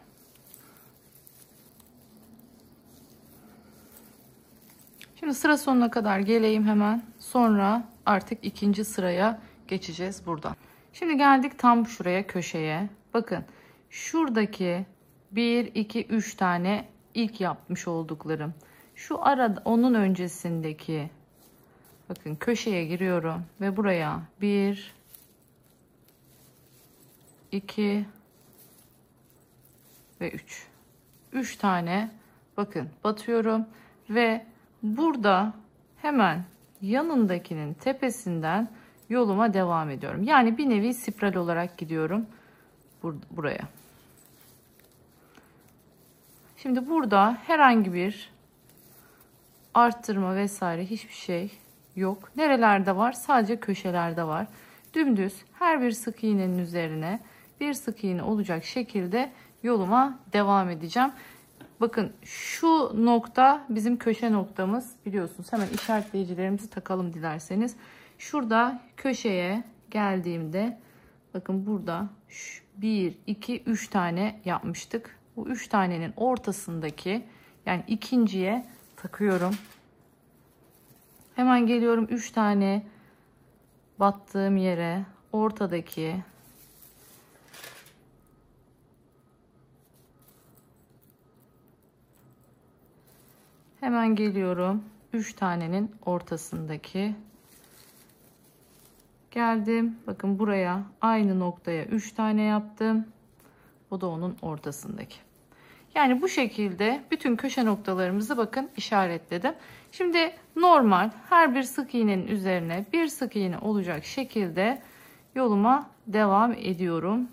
Şimdi sıra sonuna kadar geleyim hemen. Sonra artık ikinci sıraya geçeceğiz buradan. Şimdi geldik tam şuraya, köşeye. Bakın şuradaki 1, 2, 3 tane ilk yapmış olduklarım. Şu arada onun öncesindeki, bakın köşeye giriyorum ve buraya 1, 2 ve 3. 3 tane bakın batıyorum ve burada hemen yanındakinin tepesinden yoluma devam ediyorum. Yani bir nevi spiral olarak gidiyorum buraya. Şimdi burada herhangi bir arttırma vesaire hiçbir şey yok. Nerelerde var? Sadece köşelerde var. Dümdüz her bir sık iğnenin üzerine bir sık iğne olacak şekilde yoluma devam edeceğim. Bakın şu nokta bizim köşe noktamız, biliyorsunuz. Hemen işaretleyicilerimizi takalım dilerseniz. Şurada köşeye geldiğimde bakın burada 1, 2, 3 tane yapmıştık. Bu 3 tanenin ortasındaki, yani ikinciye takıyorum. Hemen geliyorum 3 tane battığım yere, ortadaki hemen geliyorum 3 tanenin ortasındaki, geldim bakın buraya, aynı noktaya 3 tane yaptım. O da onun ortasındaki. Yani bu şekilde bütün köşe noktalarımızı bakın işaretledim. Şimdi normal her bir sık iğnenin üzerine bir sık iğne olacak şekilde yoluma devam ediyorum.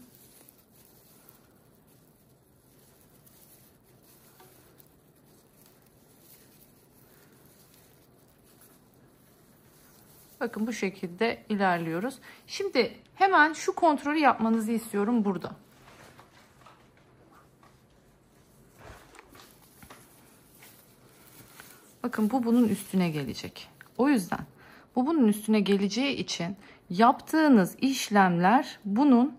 Bakın bu şekilde ilerliyoruz. Şimdi hemen şu kontrolü yapmanızı istiyorum burada. Bakın bu bunun üstüne gelecek. O yüzden bu bunun üstüne geleceği için yaptığınız işlemler bunun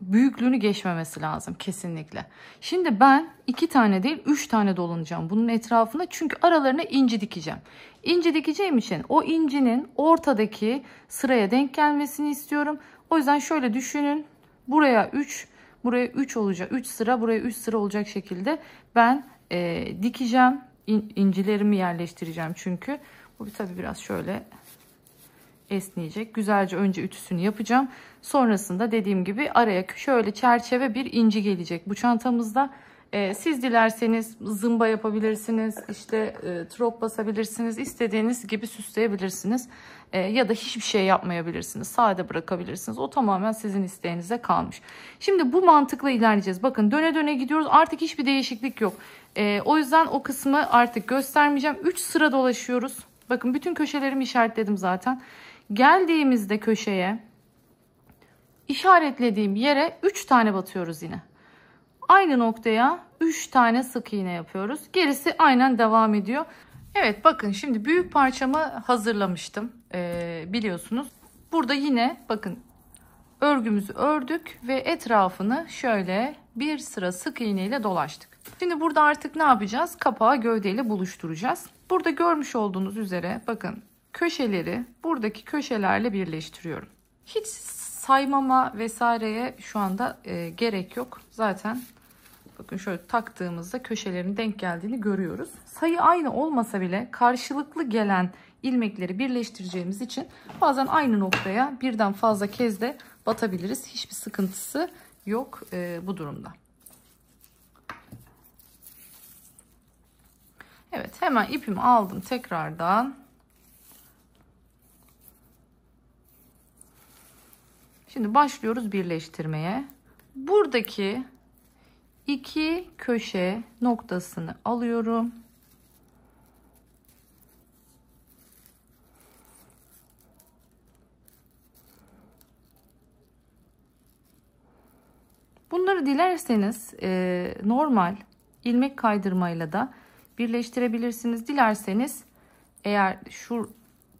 büyüklüğünü geçmemesi lazım kesinlikle. Şimdi ben 2 tane değil 3 tane dolanacağım bunun etrafına, çünkü aralarına inci dikeceğim. İnci dikeceğim için o incinin ortadaki sıraya denk gelmesini istiyorum. O yüzden şöyle düşünün. Buraya 3, buraya 3 olacak. 3 sıra, buraya 3 sıra olacak şekilde ben dikeceğim. İncilerimi yerleştireceğim çünkü. Bu tabii biraz şöyle esneyecek. Güzelce önce ütüsünü yapacağım. Sonrasında dediğim gibi araya şöyle çerçeve bir inci gelecek bu çantamızda. Siz dilerseniz zımba yapabilirsiniz, işte trop basabilirsiniz, istediğiniz gibi süsleyebilirsiniz. Ya da hiçbir şey yapmayabilirsiniz, sade bırakabilirsiniz. O tamamen sizin isteğinize kalmış. Şimdi bu mantıkla ilerleyeceğiz. Bakın döne döne gidiyoruz, artık hiçbir değişiklik yok. O yüzden o kısmı artık göstermeyeceğim. 3 sıra dolaşıyoruz. Bakın bütün köşelerimi işaretledim zaten. Geldiğimizde köşeye işaretlediğim yere 3 tane batıyoruz yine. Aynı noktaya 3 tane sık iğne yapıyoruz. Gerisi aynen devam ediyor. Evet bakın şimdi büyük parçamı hazırlamıştım. Biliyorsunuz. Burada yine bakın örgümüzü ördük ve etrafını şöyle bir sıra sık iğne ile dolaştık. Şimdi burada artık ne yapacağız? Kapağı gövdeyle buluşturacağız. Burada görmüş olduğunuz üzere bakın köşeleri buradaki köşelerle birleştiriyorum. Hiç saymama vesaireye şu anda gerek yok. Zaten bakın şöyle taktığımızda köşelerin denk geldiğini görüyoruz. Sayı aynı olmasa bile karşılıklı gelen ilmekleri birleştireceğimiz için bazen aynı noktaya birden fazla kez de batabiliriz. Hiçbir sıkıntısı yok bu durumda. Evet hemen ipimi aldım tekrardan. Şimdi başlıyoruz birleştirmeye. Buradaki iki köşe noktasını alıyorum. Bunları dilerseniz normal ilmek kaydırmayla da birleştirebilirsiniz. Dilerseniz eğer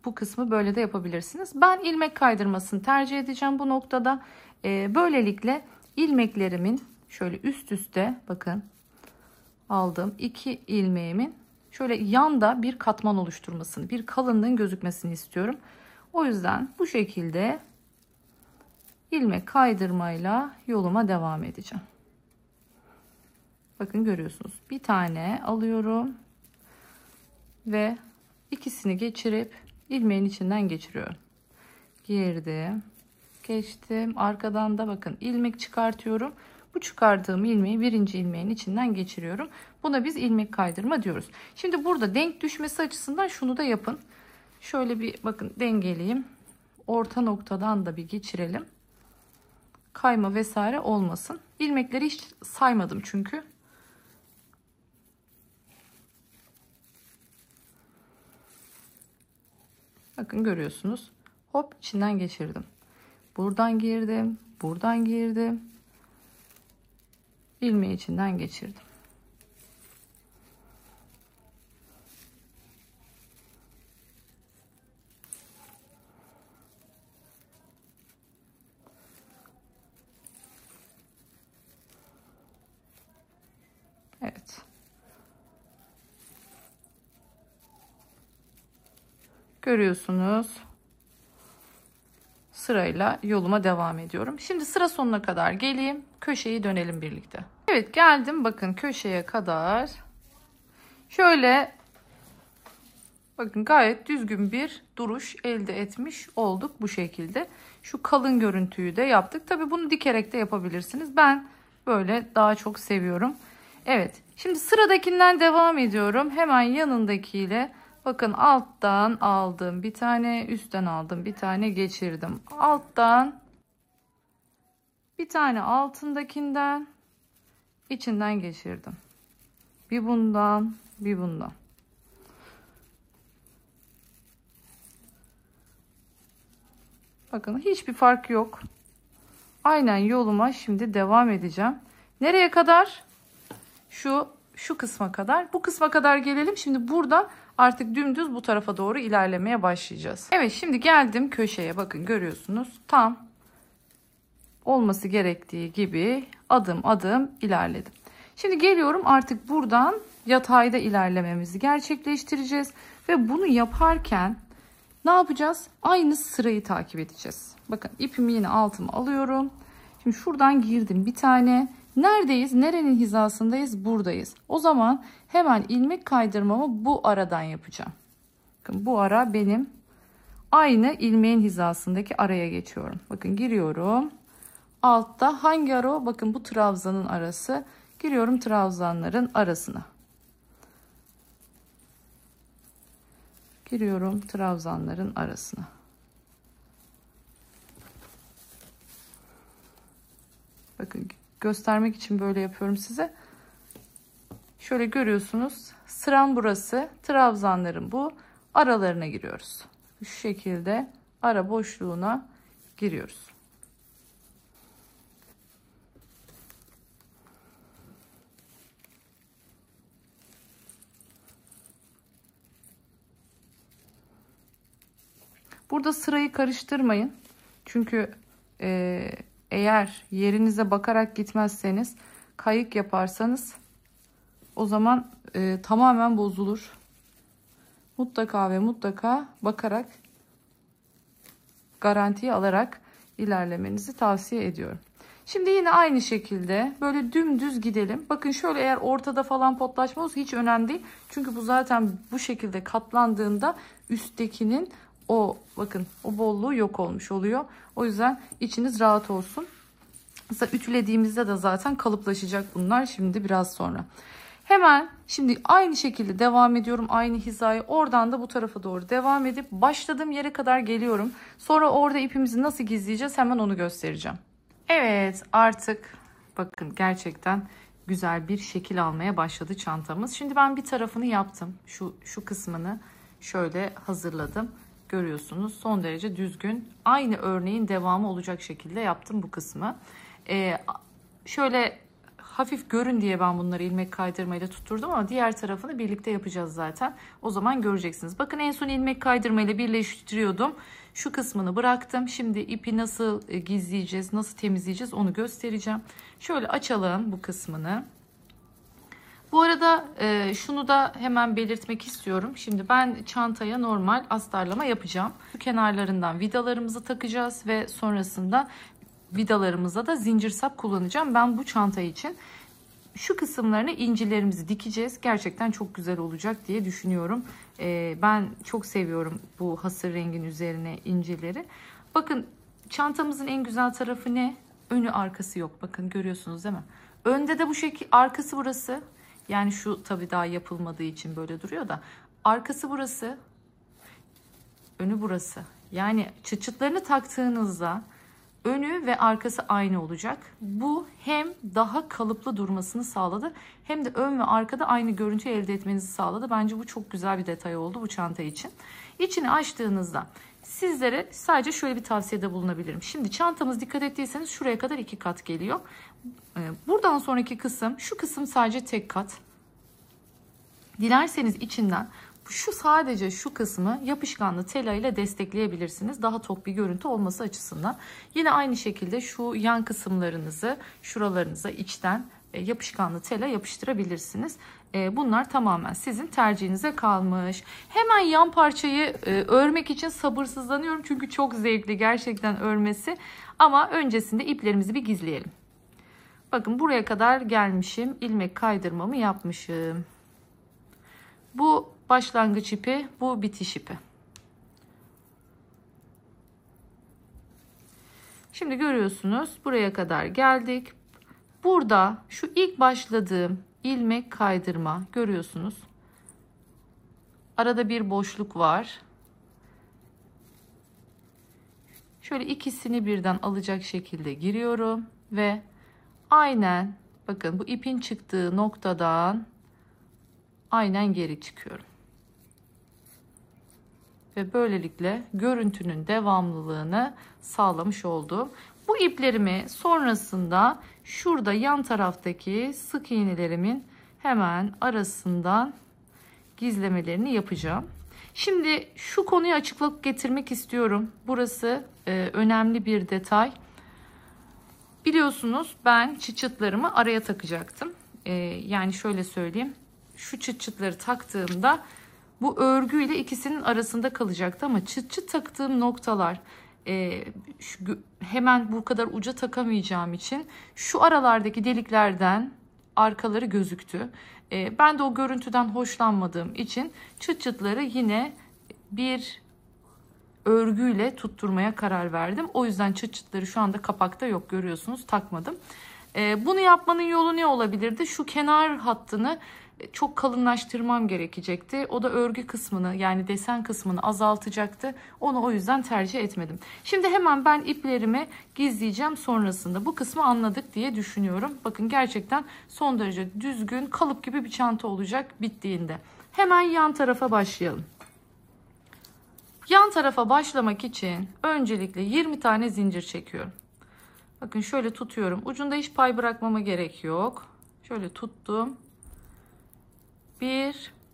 bu kısmı böyle de yapabilirsiniz. Ben ilmek kaydırmasını tercih edeceğim bu noktada. Böylelikle ilmeklerimin şöyle üst üste bakın aldığım iki ilmeğimin şöyle yanda bir katman oluşturmasını, bir kalınlığın gözükmesini istiyorum. O yüzden bu şekilde ilmek kaydırmayla yoluma devam edeceğim. Bakın görüyorsunuz. Bir tane alıyorum ve ikisini geçirip ilmeğin içinden geçiriyorum. Girdim, geçtim. Arkadan da bakın ilmek çıkartıyorum. Bu çıkardığım ilmeği birinci ilmeğin içinden geçiriyorum. Buna biz ilmek kaydırma diyoruz. Şimdi burada denk düşmesi açısından şunu da yapın. Şöyle bir bakın dengeleyeyim. Orta noktadan da bir geçirelim. Kayma vesaire olmasın. İlmekleri hiç saymadım çünkü. Bakın görüyorsunuz. Hop içinden geçirdim. Buradan girdim. Buradan girdim. İlmeği içinden geçirdim. Evet. Görüyorsunuz. Sırayla yoluma devam ediyorum. Şimdi sıra sonuna kadar geleyim. Köşeyi dönelim birlikte. Evet geldim. Bakın köşeye kadar. Şöyle bakın gayet düzgün bir duruş elde etmiş olduk bu şekilde. Şu kalın görüntüyü de yaptık. Tabii bunu dikerek de yapabilirsiniz. Ben böyle daha çok seviyorum. Evet. Şimdi sıradakinden devam ediyorum. Hemen yanındakiyle bakın alttan aldım bir tane, üstten aldım bir tane, geçirdim. Alttan bir tane, altındakinden içinden geçirdim. Bir bundan, bir bundan. Bakın hiçbir fark yok. Aynen yoluma şimdi devam edeceğim. Nereye kadar? Şu kısma kadar. Bu kısma kadar gelelim. Şimdi burada artık dümdüz bu tarafa doğru ilerlemeye başlayacağız. Evet şimdi geldim köşeye. Bakın görüyorsunuz. Tam olması gerektiği gibi adım adım ilerledim. Şimdi geliyorum artık buradan yatayda ilerlememizi gerçekleştireceğiz. Ve bunu yaparken Ne yapacağız? Aynı sırayı takip edeceğiz. Bakın ipimi yine altıma alıyorum. Şimdi şuradan girdim bir tane. Neredeyiz? Nerenin hizasındayız? Buradayız. O zaman hemen ilmek kaydırmamı bu aradan yapacağım. Bakın bu ara benim aynı ilmeğin hizasındaki araya geçiyorum. Bakın giriyorum. Altta hangi ara o? Bakın bu trabzanın arası. Giriyorum trabzanların arasına. Giriyorum trabzanların arasına. Bakın göstermek için böyle yapıyorum size. Şöyle görüyorsunuz. Sıram burası. Trabzanların bu. Aralarına giriyoruz. Şu şekilde ara boşluğuna giriyoruz. Burada sırayı karıştırmayın. Çünkü eğer yerinize bakarak gitmezseniz, kayık yaparsanız o zaman tamamen bozulur. Mutlaka ve mutlaka bakarak, garantiye alarak ilerlemenizi tavsiye ediyorum. Şimdi yine aynı şekilde böyle dümdüz gidelim. Bakın şöyle, eğer ortada falan potlaşma olursa hiç önemli değil. Çünkü bu zaten bu şekilde katlandığında üsttekinin bakın o bolluğu yok olmuş oluyor. O yüzden içiniz rahat olsun. Mesela ütülediğimizde de zaten kalıplaşacak bunlar şimdi biraz sonra. Hemen şimdi aynı şekilde devam ediyorum. Aynı hizayı oradan da bu tarafa doğru devam edip başladığım yere kadar geliyorum. Sonra orada ipimizi nasıl gizleyeceğiz hemen onu göstereceğim. Evet, artık bakın gerçekten güzel bir şekil almaya başladı çantamız. Şimdi ben bir tarafını yaptım. Şu kısmını şöyle hazırladım. Görüyorsunuz son derece düzgün. Aynı örneğin devamı olacak şekilde yaptım bu kısmı. Şöyle hafif görün diye ben bunları ilmek kaydırmayla tutturdum ama diğer tarafını birlikte yapacağız zaten. O zaman göreceksiniz. Bakın en son ilmek kaydırmayla birleştiriyordum. Şu kısmını bıraktım. Şimdi ipi nasıl gizleyeceğiz, nasıl temizleyeceğiz onu göstereceğim. Şöyle açalım bu kısmını. Bu arada şunu da hemen belirtmek istiyorum. Şimdi ben çantaya normal astarlama yapacağım. Şu kenarlarından vidalarımızı takacağız ve sonrasında vidalarımıza da zincir sap kullanacağım. Ben bu çanta için şu kısımlarına incilerimizi dikeceğiz. Gerçekten çok güzel olacak diye düşünüyorum. Ben çok seviyorum bu hasır rengin üzerine incileri. Bakın çantamızın en güzel tarafı ne? Önü arkası yok. Bakın görüyorsunuz değil mi? Önde de bu şekil, arkası burası. Yani şu tabii daha yapılmadığı için böyle duruyor da. Arkası burası. Önü burası. Yani çıt çıtlarını taktığınızda önü ve arkası aynı olacak. Bu hem daha kalıplı durmasını sağladı hem de ön ve arkada aynı görüntü elde etmenizi sağladı. Bence bu çok güzel bir detay oldu bu çanta için. İçini açtığınızda sizlere sadece şöyle bir tavsiyede bulunabilirim. Şimdi çantamız, dikkat ettiyseniz şuraya kadar 2 kat geliyor. Buradan sonraki kısım, şu kısım sadece tek kat. Dilerseniz içinden sadece şu kısmı yapışkanlı tela ile destekleyebilirsiniz. Daha tok bir görüntü olması açısından. Yine aynı şekilde şu yan kısımlarınızı, şuralarınıza içten yapışkanlı tela yapıştırabilirsiniz. Bunlar tamamen sizin tercihinize kalmış. Hemen yan parçayı örmek için sabırsızlanıyorum. Çünkü çok zevkli gerçekten örmesi. Ama öncesinde iplerimizi bir gizleyelim. Bakın buraya kadar gelmişim. İlmek kaydırmamı yapmışım. Bu başlangıç ipi, bu bitiş ipi. Şimdi görüyorsunuz buraya kadar geldik. Burada şu ilk başladığım ilmek kaydırma görüyorsunuz. Arada bir boşluk var. Şöyle ikisini birden alacak şekilde giriyorum ve aynen bakın bu ipin çıktığı noktadan aynen geri çıkıyorum. Ve böylelikle görüntünün devamlılığını sağlamış oldum. Bu iplerimi sonrasında şurada yan taraftaki sık iğnelerimin hemen arasından gizlemelerini yapacağım. Şimdi şu konuyu açıklık getirmek istiyorum. Burası önemli bir detay. Biliyorsunuz ben çıt çıtlarımı araya takacaktım. Yani şöyle söyleyeyim. Şu çıt çıtları taktığımda bu örgüyle ikisinin arasında kalacaktı ama çıt çıt taktığım noktalar hemen bu kadar uca takamayacağım için şu aralardaki deliklerden arkaları gözüktü. Ben de o görüntüden hoşlanmadığım için çıt çıtları yine bir örgüyle tutturmaya karar verdim. O yüzden çıt çıtları şu anda kapakta yok, görüyorsunuz, takmadım. Bunu yapmanın yolu ne olabilirdi? Şu kenar hattını çok kalınlaştırmam gerekecekti. O da örgü kısmını, yani desen kısmını azaltacaktı. Onu o yüzden tercih etmedim. Şimdi hemen ben iplerimi gizleyeceğim sonrasında. Bu kısmı anladık diye düşünüyorum. Bakın gerçekten son derece düzgün, kalıp gibi bir çanta olacak bittiğinde. Hemen yan tarafa başlayalım. Yan tarafa başlamak için öncelikle 20 tane zincir çekiyorum. Bakın şöyle tutuyorum. Ucunda hiç pay bırakmama gerek yok. Şöyle tuttum.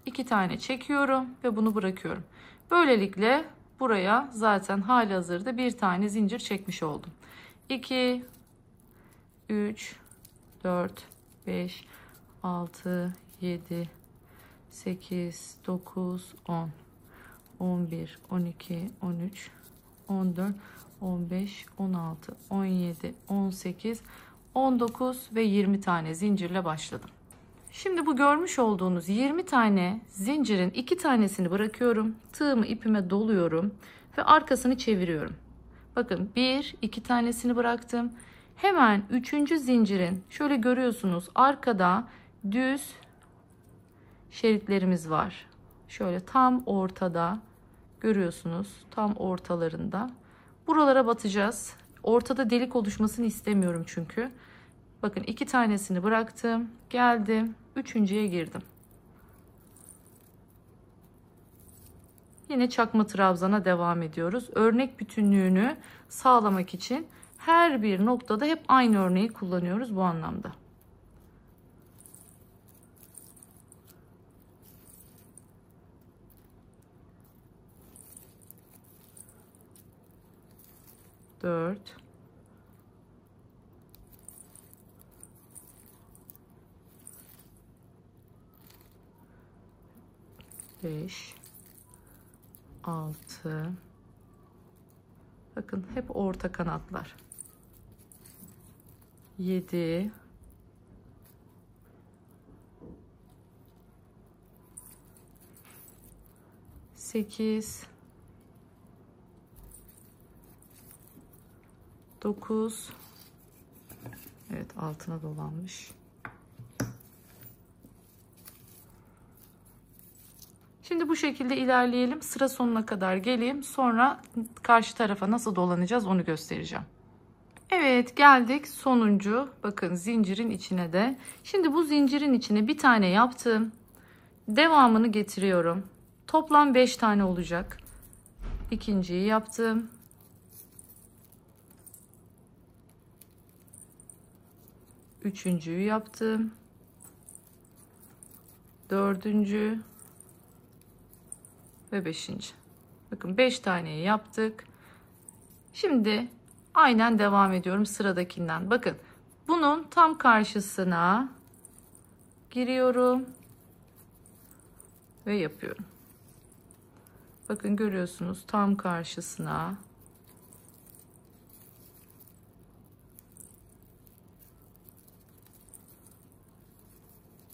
2 tane çekiyorum ve bunu bırakıyorum. Böylelikle buraya zaten halihazırda bir tane zincir çekmiş oldum. 2, 3, 4, 5, 6, 7, 8, 9, 10, 11, 12, 13, 14, 15, 16, 17, 18, 19 ve 20 tane zincirle başladım. Şimdi bu görmüş olduğunuz 20 tane zincirin 2 tanesini bırakıyorum. Tığımı ipime doluyorum ve arkasını çeviriyorum. Bakın 2 tanesini bıraktım. Hemen 3. zincirin şöyle görüyorsunuz arkada düz şeritlerimiz var. Şöyle tam ortada görüyorsunuz, tam ortalarında. Buralara batacağız. Ortada delik oluşmasını istemiyorum çünkü. Bakın 2 tanesini bıraktım. Geldim. 3.'ye girdim. Yine çakma trabzana devam ediyoruz. Örnek bütünlüğünü sağlamak için her bir noktada hep aynı örneği kullanıyoruz bu anlamda. Dört. 5, 6, bakın hep orta kanatlar. 7, 8, 9, evet altına dolanmış. Şimdi bu şekilde ilerleyelim. Sıra sonuna kadar geleyim. Sonra karşı tarafa nasıl dolanacağız onu göstereceğim. Evet, geldik sonuncu. Bakın zincirin içine de. Şimdi bu zincirin içine bir tane yaptım. Devamını getiriyorum. Toplam 5 tane olacak. İkinciyi yaptım. Üçüncüyü yaptım. Dördüncü. Ve 5. Bakın 5 taneyi yaptık. Şimdi aynen devam ediyorum sıradakinden. Bakın bunun tam karşısına giriyorum ve yapıyorum. Bakın görüyorsunuz tam karşısına.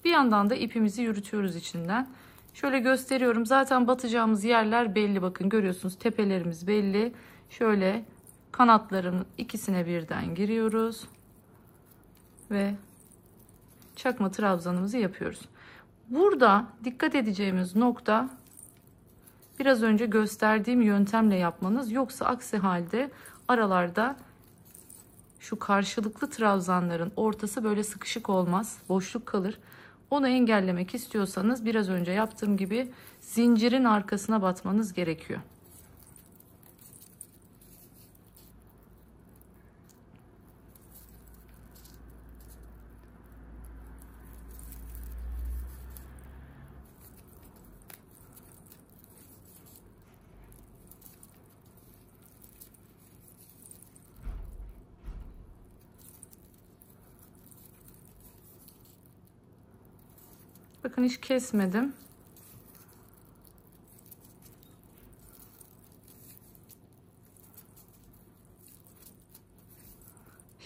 Bir yandan da ipimizi yürütüyoruz içinden. Şöyle gösteriyorum. Zaten batacağımız yerler belli. Bakın görüyorsunuz tepelerimiz belli. Şöyle kanatların ikisine birden giriyoruz. Ve çakma trabzanımızı yapıyoruz. Burada dikkat edeceğimiz nokta biraz önce gösterdiğim yöntemle yapmanız. Yoksa aksi halde aralarda şu karşılıklı trabzanların ortası böyle sıkışık olmaz. Boşluk kalır. Onu engellemek istiyorsanız biraz önce yaptığım gibi zincirin arkasına batmanız gerekiyor. Bakın hiç kesmedim.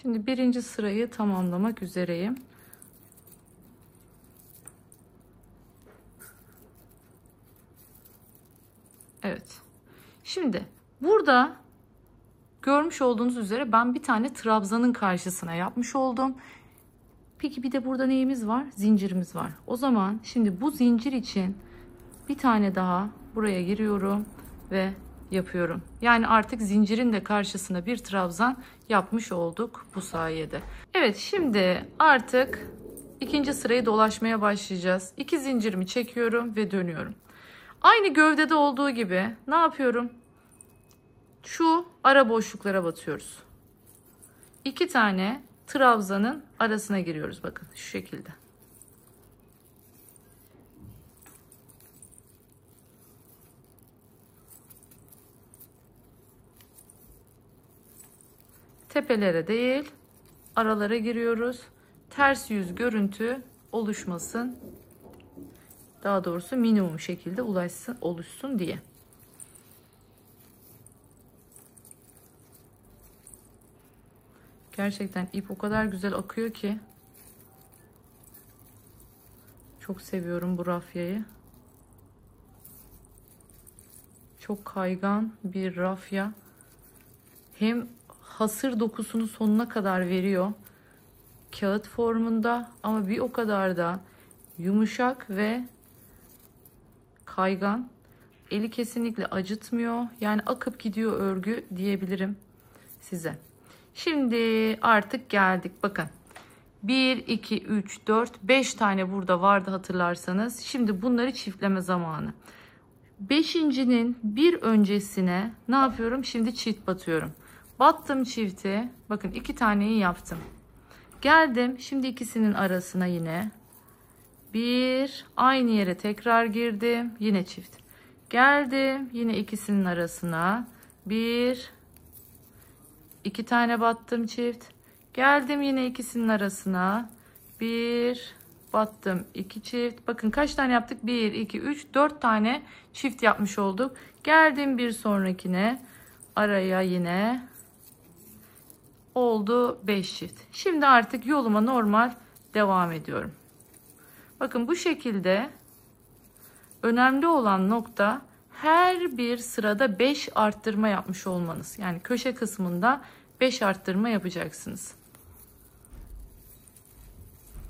Şimdi birinci sırayı tamamlamak üzereyim. Evet. Şimdi burada görmüş olduğunuz üzere ben bir tane trabzanın karşısına yapmış oldum. Peki bir de burada neyimiz var? Zincirimiz var. O zaman şimdi bu zincir için bir tane daha buraya giriyorum ve yapıyorum. Yani artık zincirin de karşısına bir trabzan yapmış olduk bu sayede. Evet, şimdi artık ikinci sırayı dolaşmaya başlayacağız. 2 zincirimi çekiyorum ve dönüyorum. Aynı gövdede olduğu gibi ne yapıyorum? Şu ara boşluklara batıyoruz. 2 tane trabzanın arasına giriyoruz. Bakın şu şekilde. Tepelere değil, aralara giriyoruz. Ters yüz görüntü oluşmasın. Daha doğrusu minimum şekilde oluşsun diye. Gerçekten ip o kadar güzel akıyor ki. Çok seviyorum bu rafyayı. Çok kaygan bir rafya. Hem hasır dokusunu sonuna kadar veriyor. Kağıt formunda ama bir o kadar da yumuşak ve kaygan. Eli kesinlikle acıtmıyor. Yani akıp gidiyor örgü diyebilirim size. Şimdi artık geldik. Bakın. 1, 2, 3, 4, 5 tane burada vardı hatırlarsanız. Şimdi bunları çiftleme zamanı. Beşincinin bir öncesine ne yapıyorum? Şimdi çift batıyorum. Battım çifti. Bakın 2 taneyi yaptım. Geldim. Şimdi ikisinin arasına yine. Bir. Aynı yere tekrar girdim. Yine çift. Geldim. Yine ikisinin arasına. Bir. 2 tane battım çift. Geldim yine ikisinin arasına. Bir. Battım 2 çift. Bakın kaç tane yaptık? 1, 2, 3, 4 tane çift yapmış olduk. Geldim bir sonrakine. Araya yine. Oldu 5 çift. Şimdi artık yoluma normal devam ediyorum. Bakın bu şekilde önemli olan nokta her bir sırada 5 arttırma yapmış olmanız. Yani köşe kısmında 5 arttırma yapacaksınız.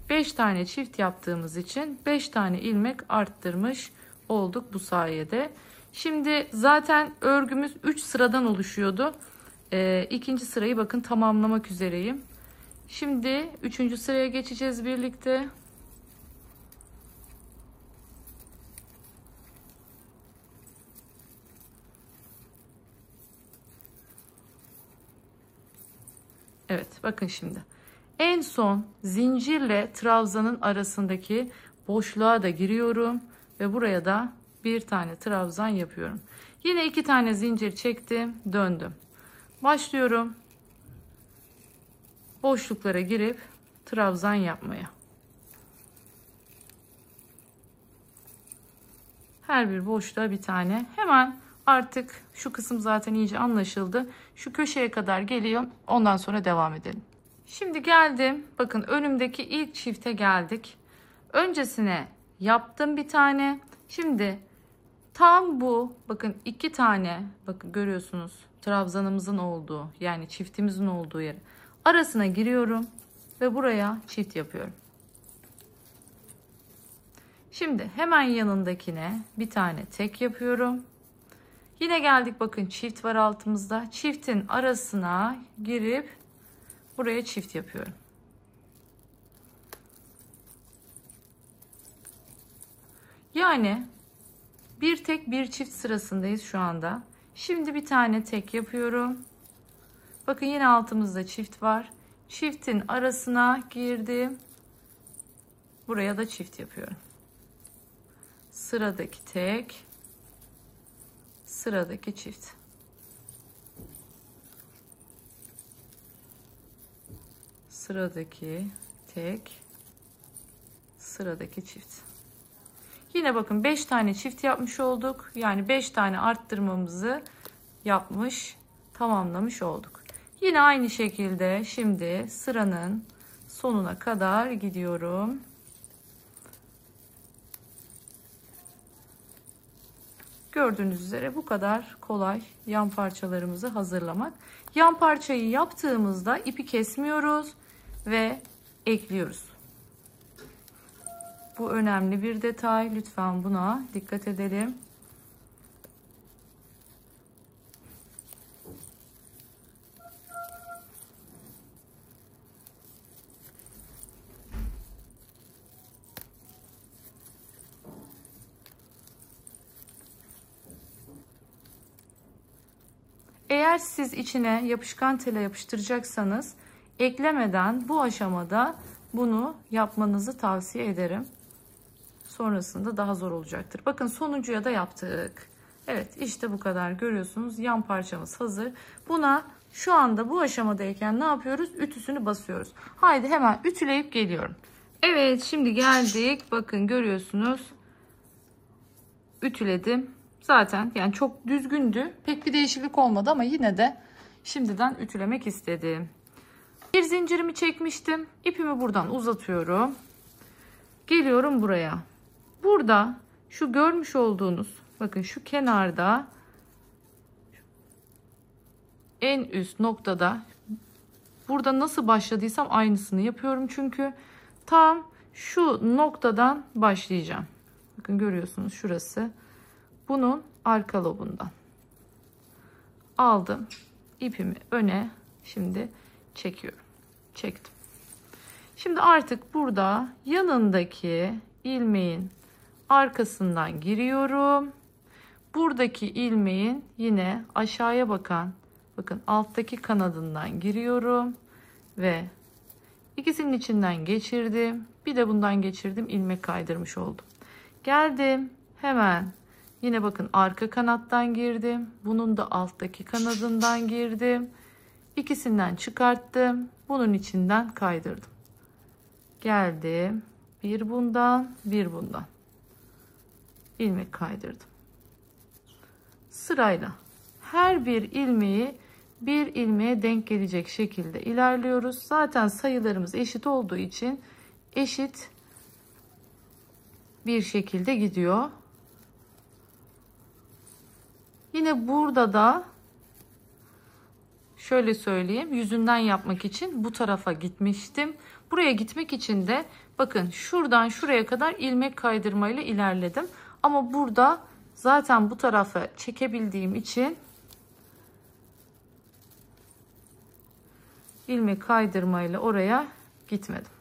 5 tane çift yaptığımız için 5 tane ilmek arttırmış olduk bu sayede. Şimdi zaten örgümüz 3 sıradan oluşuyordu. İkinci sırayı bakın tamamlamak üzereyim. Şimdi 3. sıraya geçeceğiz birlikte. Evet, bakın şimdi. En son zincirle trabzanın arasındaki boşluğa da giriyorum ve buraya da bir tane trabzan yapıyorum. Yine 2 tane zincir çektim, döndüm. Başlıyorum. Boşluklara girip trabzan yapmaya. Her bir boşluğa bir tane. Hemen artık şu kısım zaten iyice anlaşıldı. Şu köşeye kadar geliyor. Ondan sonra devam edelim. Şimdi geldim. Bakın önümdeki ilk çifte geldik. Öncesine yaptım bir tane. Şimdi tam bu bakın 2 tane bakın görüyorsunuz trabzanımızın olduğu yani çiftimizin olduğu yer arasına giriyorum ve buraya çift yapıyorum. Şimdi hemen yanındakine bir tane tek yapıyorum. Yine geldik bakın çift var altımızda. Çiftin arasına girip buraya çift yapıyorum. Yani bir tek bir çift sırasındayız şu anda. Şimdi bir tane tek yapıyorum. Bakın yine altımızda çift var. Çiftin arasına girdim. Buraya da çift yapıyorum. Sıradaki tek, sıradaki çift. Sıradaki tek, sıradaki çift. Yine bakın 5 tane çift yapmış olduk. Yani 5 tane arttırmamızı yapmış, tamamlamış olduk. Yine aynı şekilde şimdi sıranın sonuna kadar gidiyorum. Gördüğünüz üzere bu kadar kolay yan parçalarımızı hazırlamak. Yan parçayı yaptığımızda ipi kesmiyoruz ve ekliyoruz. Bu önemli bir detay. Lütfen buna dikkat edelim. Eğer siz içine yapışkan tela yapıştıracaksanız eklemeden bu aşamada bunu yapmanızı tavsiye ederim. Sonrasında daha zor olacaktır. Bakın sonuncuya da yaptık. Evet, işte bu kadar görüyorsunuz. Yan parçamız hazır. Buna şu anda bu aşamadayken ne yapıyoruz? Ütüsünü basıyoruz. Haydi hemen ütüleyip geliyorum. Evet, şimdi geldik. Bakın görüyorsunuz. Ütüledim. Zaten yani çok düzgündü. Pek bir değişiklik olmadı ama yine de şimdiden ütülemek istedim. Bir zincirimi çekmiştim. İpimi buradan uzatıyorum. Geliyorum buraya. Burada şu görmüş olduğunuz, bakın şu kenarda en üst noktada, burada nasıl başladıysam aynısını yapıyorum çünkü tam şu noktadan başlayacağım. Bakın görüyorsunuz şurası. Bunun arka lobundan aldım ipimi öne, şimdi çekiyorum. Çektim. Şimdi artık burada yanındaki ilmeğin arkasından giriyorum. Buradaki ilmeğin yine aşağıya bakan, bakın alttaki kanadından giriyorum ve ikisinin içinden geçirdim. Bir de bundan geçirdim, ilmek kaydırmış oldum. Geldim hemen yine bakın arka kanattan girdim. Bunun da alttaki kanadından girdim. İkisinden çıkarttım. Bunun içinden kaydırdım. Geldim. Bir bundan, bir bundan. İlmek kaydırdım. Sırayla her bir ilmeği bir ilmeğe denk gelecek şekilde ilerliyoruz. Zaten sayılarımız eşit olduğu için eşit bir şekilde gidiyor. Yine burada da şöyle söyleyeyim, yüzünden yapmak için bu tarafa gitmiştim. Buraya gitmek için de bakın şuradan şuraya kadar ilmek kaydırmayla ilerledim. Ama burada zaten bu tarafa çekebildiğim için ilmek kaydırmayla oraya gitmedim.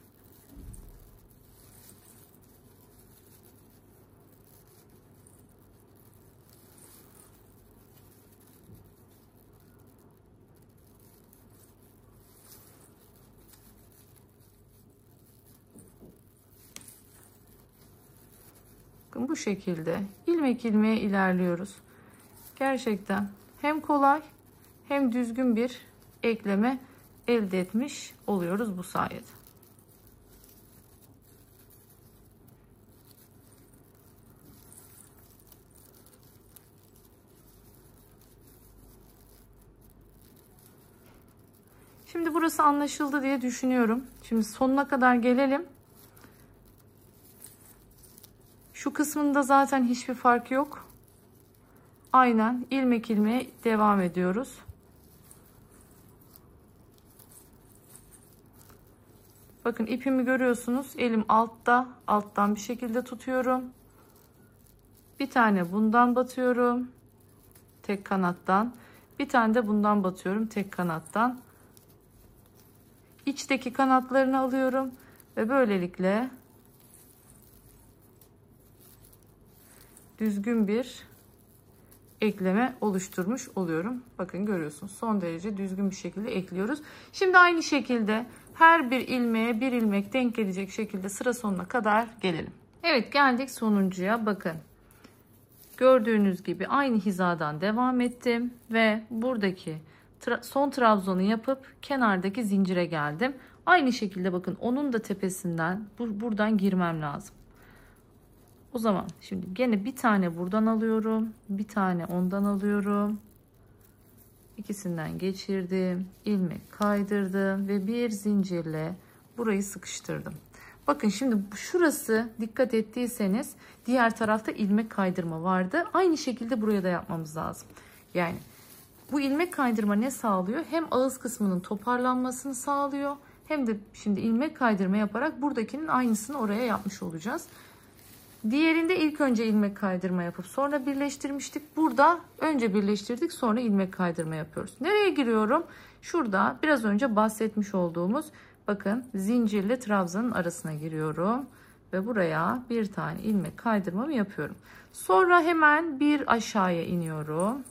Bakın bu şekilde ilmek ilmeğe ilerliyoruz. Gerçekten hem kolay hem düzgün bir ekleme elde etmiş oluyoruz bu sayede. Şimdi burası anlaşıldı diye düşünüyorum. Şimdi sonuna kadar gelelim. Şu kısmında zaten hiçbir fark yok. Aynen ilmek ilmeğe devam ediyoruz. Bakın ipimi görüyorsunuz. Elim altta. Alttan bir şekilde tutuyorum. Bir tane bundan batıyorum. Tek kanattan. Bir tane de bundan batıyorum. Tek kanattan. İçteki kanatlarını alıyorum. Ve böylelikle düzgün bir ekleme oluşturmuş oluyorum. Bakın görüyorsunuz, son derece düzgün bir şekilde ekliyoruz. Şimdi aynı şekilde her bir ilmeğe bir ilmek denk gelecek şekilde sıra sonuna kadar gelelim. Evet, geldik sonuncuya. Bakın gördüğünüz gibi aynı hizadan devam ettim ve buradaki son trabzonu yapıp kenardaki zincire geldim. Aynı şekilde bakın onun da tepesinden buradan girmem lazım. O zaman şimdi gene bir tane buradan alıyorum. Bir tane ondan alıyorum. İkisinden geçirdim, ilmek kaydırdım ve bir zincirle burayı sıkıştırdım. Bakın şimdi şurası, dikkat ettiyseniz diğer tarafta ilmek kaydırma vardı. Aynı şekilde buraya da yapmamız lazım. Yani bu ilmek kaydırma ne sağlıyor? Hem ağız kısmının toparlanmasını sağlıyor, hem de şimdi ilmek kaydırma yaparak buradakinin aynısını oraya yapmış olacağız. Diğerinde ilk önce ilmek kaydırma yapıp sonra birleştirmiştik. Burada önce birleştirdik, sonra ilmek kaydırma yapıyoruz. Nereye giriyorum? Şurada biraz önce bahsetmiş olduğumuz, bakın, zincirle trabzanın arasına giriyorum ve buraya bir tane ilmek kaydırmamı yapıyorum. Sonra hemen bir aşağıya iniyorum.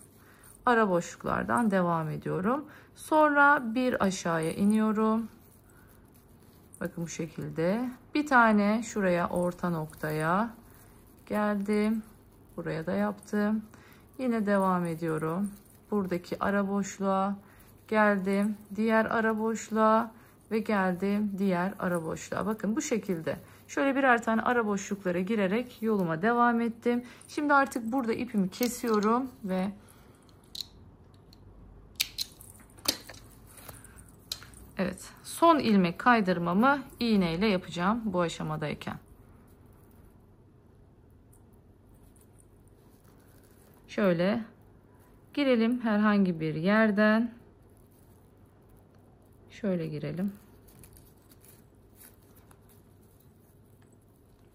Ara boşluklardan devam ediyorum. Sonra bir aşağıya iniyorum. Bakın bu şekilde. Bir tane şuraya, orta noktaya geldim. Buraya da yaptım. Yine devam ediyorum. Buradaki ara boşluğa geldim. Diğer ara boşluğa ve geldim diğer ara boşluğa. Bakın bu şekilde. Şöyle birer tane ara boşluklara girerek yoluma devam ettim. Şimdi artık burada ipimi kesiyorum ve evet, son ilmek kaydırmamı iğneyle yapacağım bu aşamadayken. Şöyle girelim herhangi bir yerden. Şöyle girelim.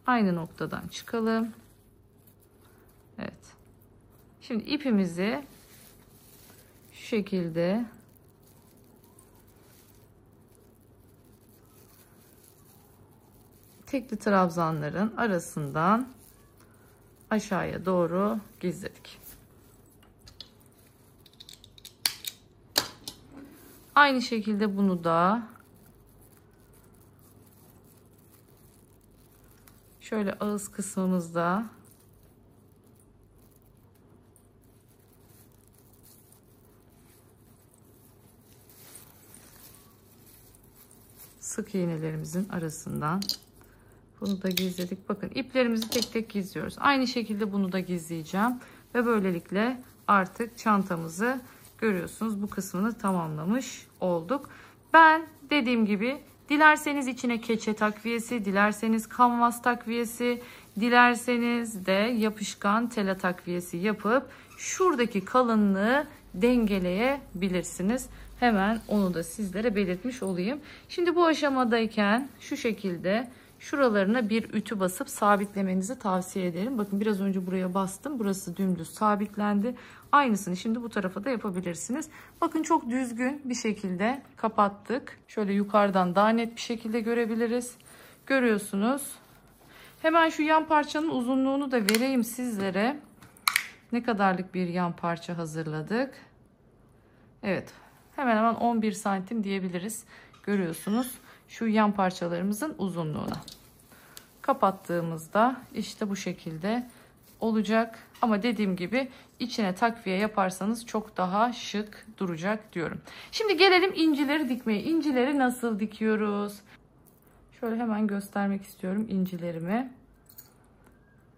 Aynı noktadan çıkalım. Evet. Şimdi ipimizi şu şekilde tekli trabzanların arasından aşağıya doğru gizledik. Aynı şekilde bunu da şöyle ağız kısmımızda sık iğnelerimizin arasından bunu da gizledik. Bakın iplerimizi tek tek gizliyoruz. Aynı şekilde bunu da gizleyeceğim ve böylelikle artık çantamızı görüyorsunuz, bu kısmını tamamlamış olduk. Ben dediğim gibi dilerseniz içine keçe takviyesi, dilerseniz kanvas takviyesi, dilerseniz de yapışkan tela takviyesi yapıp şuradaki kalınlığı dengeleyebilirsiniz. Hemen onu da sizlere belirtmiş olayım. Şimdi bu aşamadayken şu şekilde şuralarına bir ütü basıp sabitlemenizi tavsiye ederim. Bakın biraz önce buraya bastım. Burası dümdüz sabitlendi. Aynısını şimdi bu tarafa da yapabilirsiniz. Bakın çok düzgün bir şekilde kapattık. Şöyle yukarıdan daha net bir şekilde görebiliriz. Görüyorsunuz. Hemen şu yan parçanın uzunluğunu da vereyim sizlere. Ne kadarlık bir yan parça hazırladık. Evet. Hemen hemen 11 santim diyebiliriz. Görüyorsunuz şu yan parçalarımızın uzunluğuna. Kapattığımızda işte bu şekilde olacak. Ama dediğim gibi içine takviye yaparsanız çok daha şık duracak diyorum. Şimdi gelelim incileri dikmeye. İncileri nasıl dikiyoruz? Şöyle hemen göstermek istiyorum incilerimi.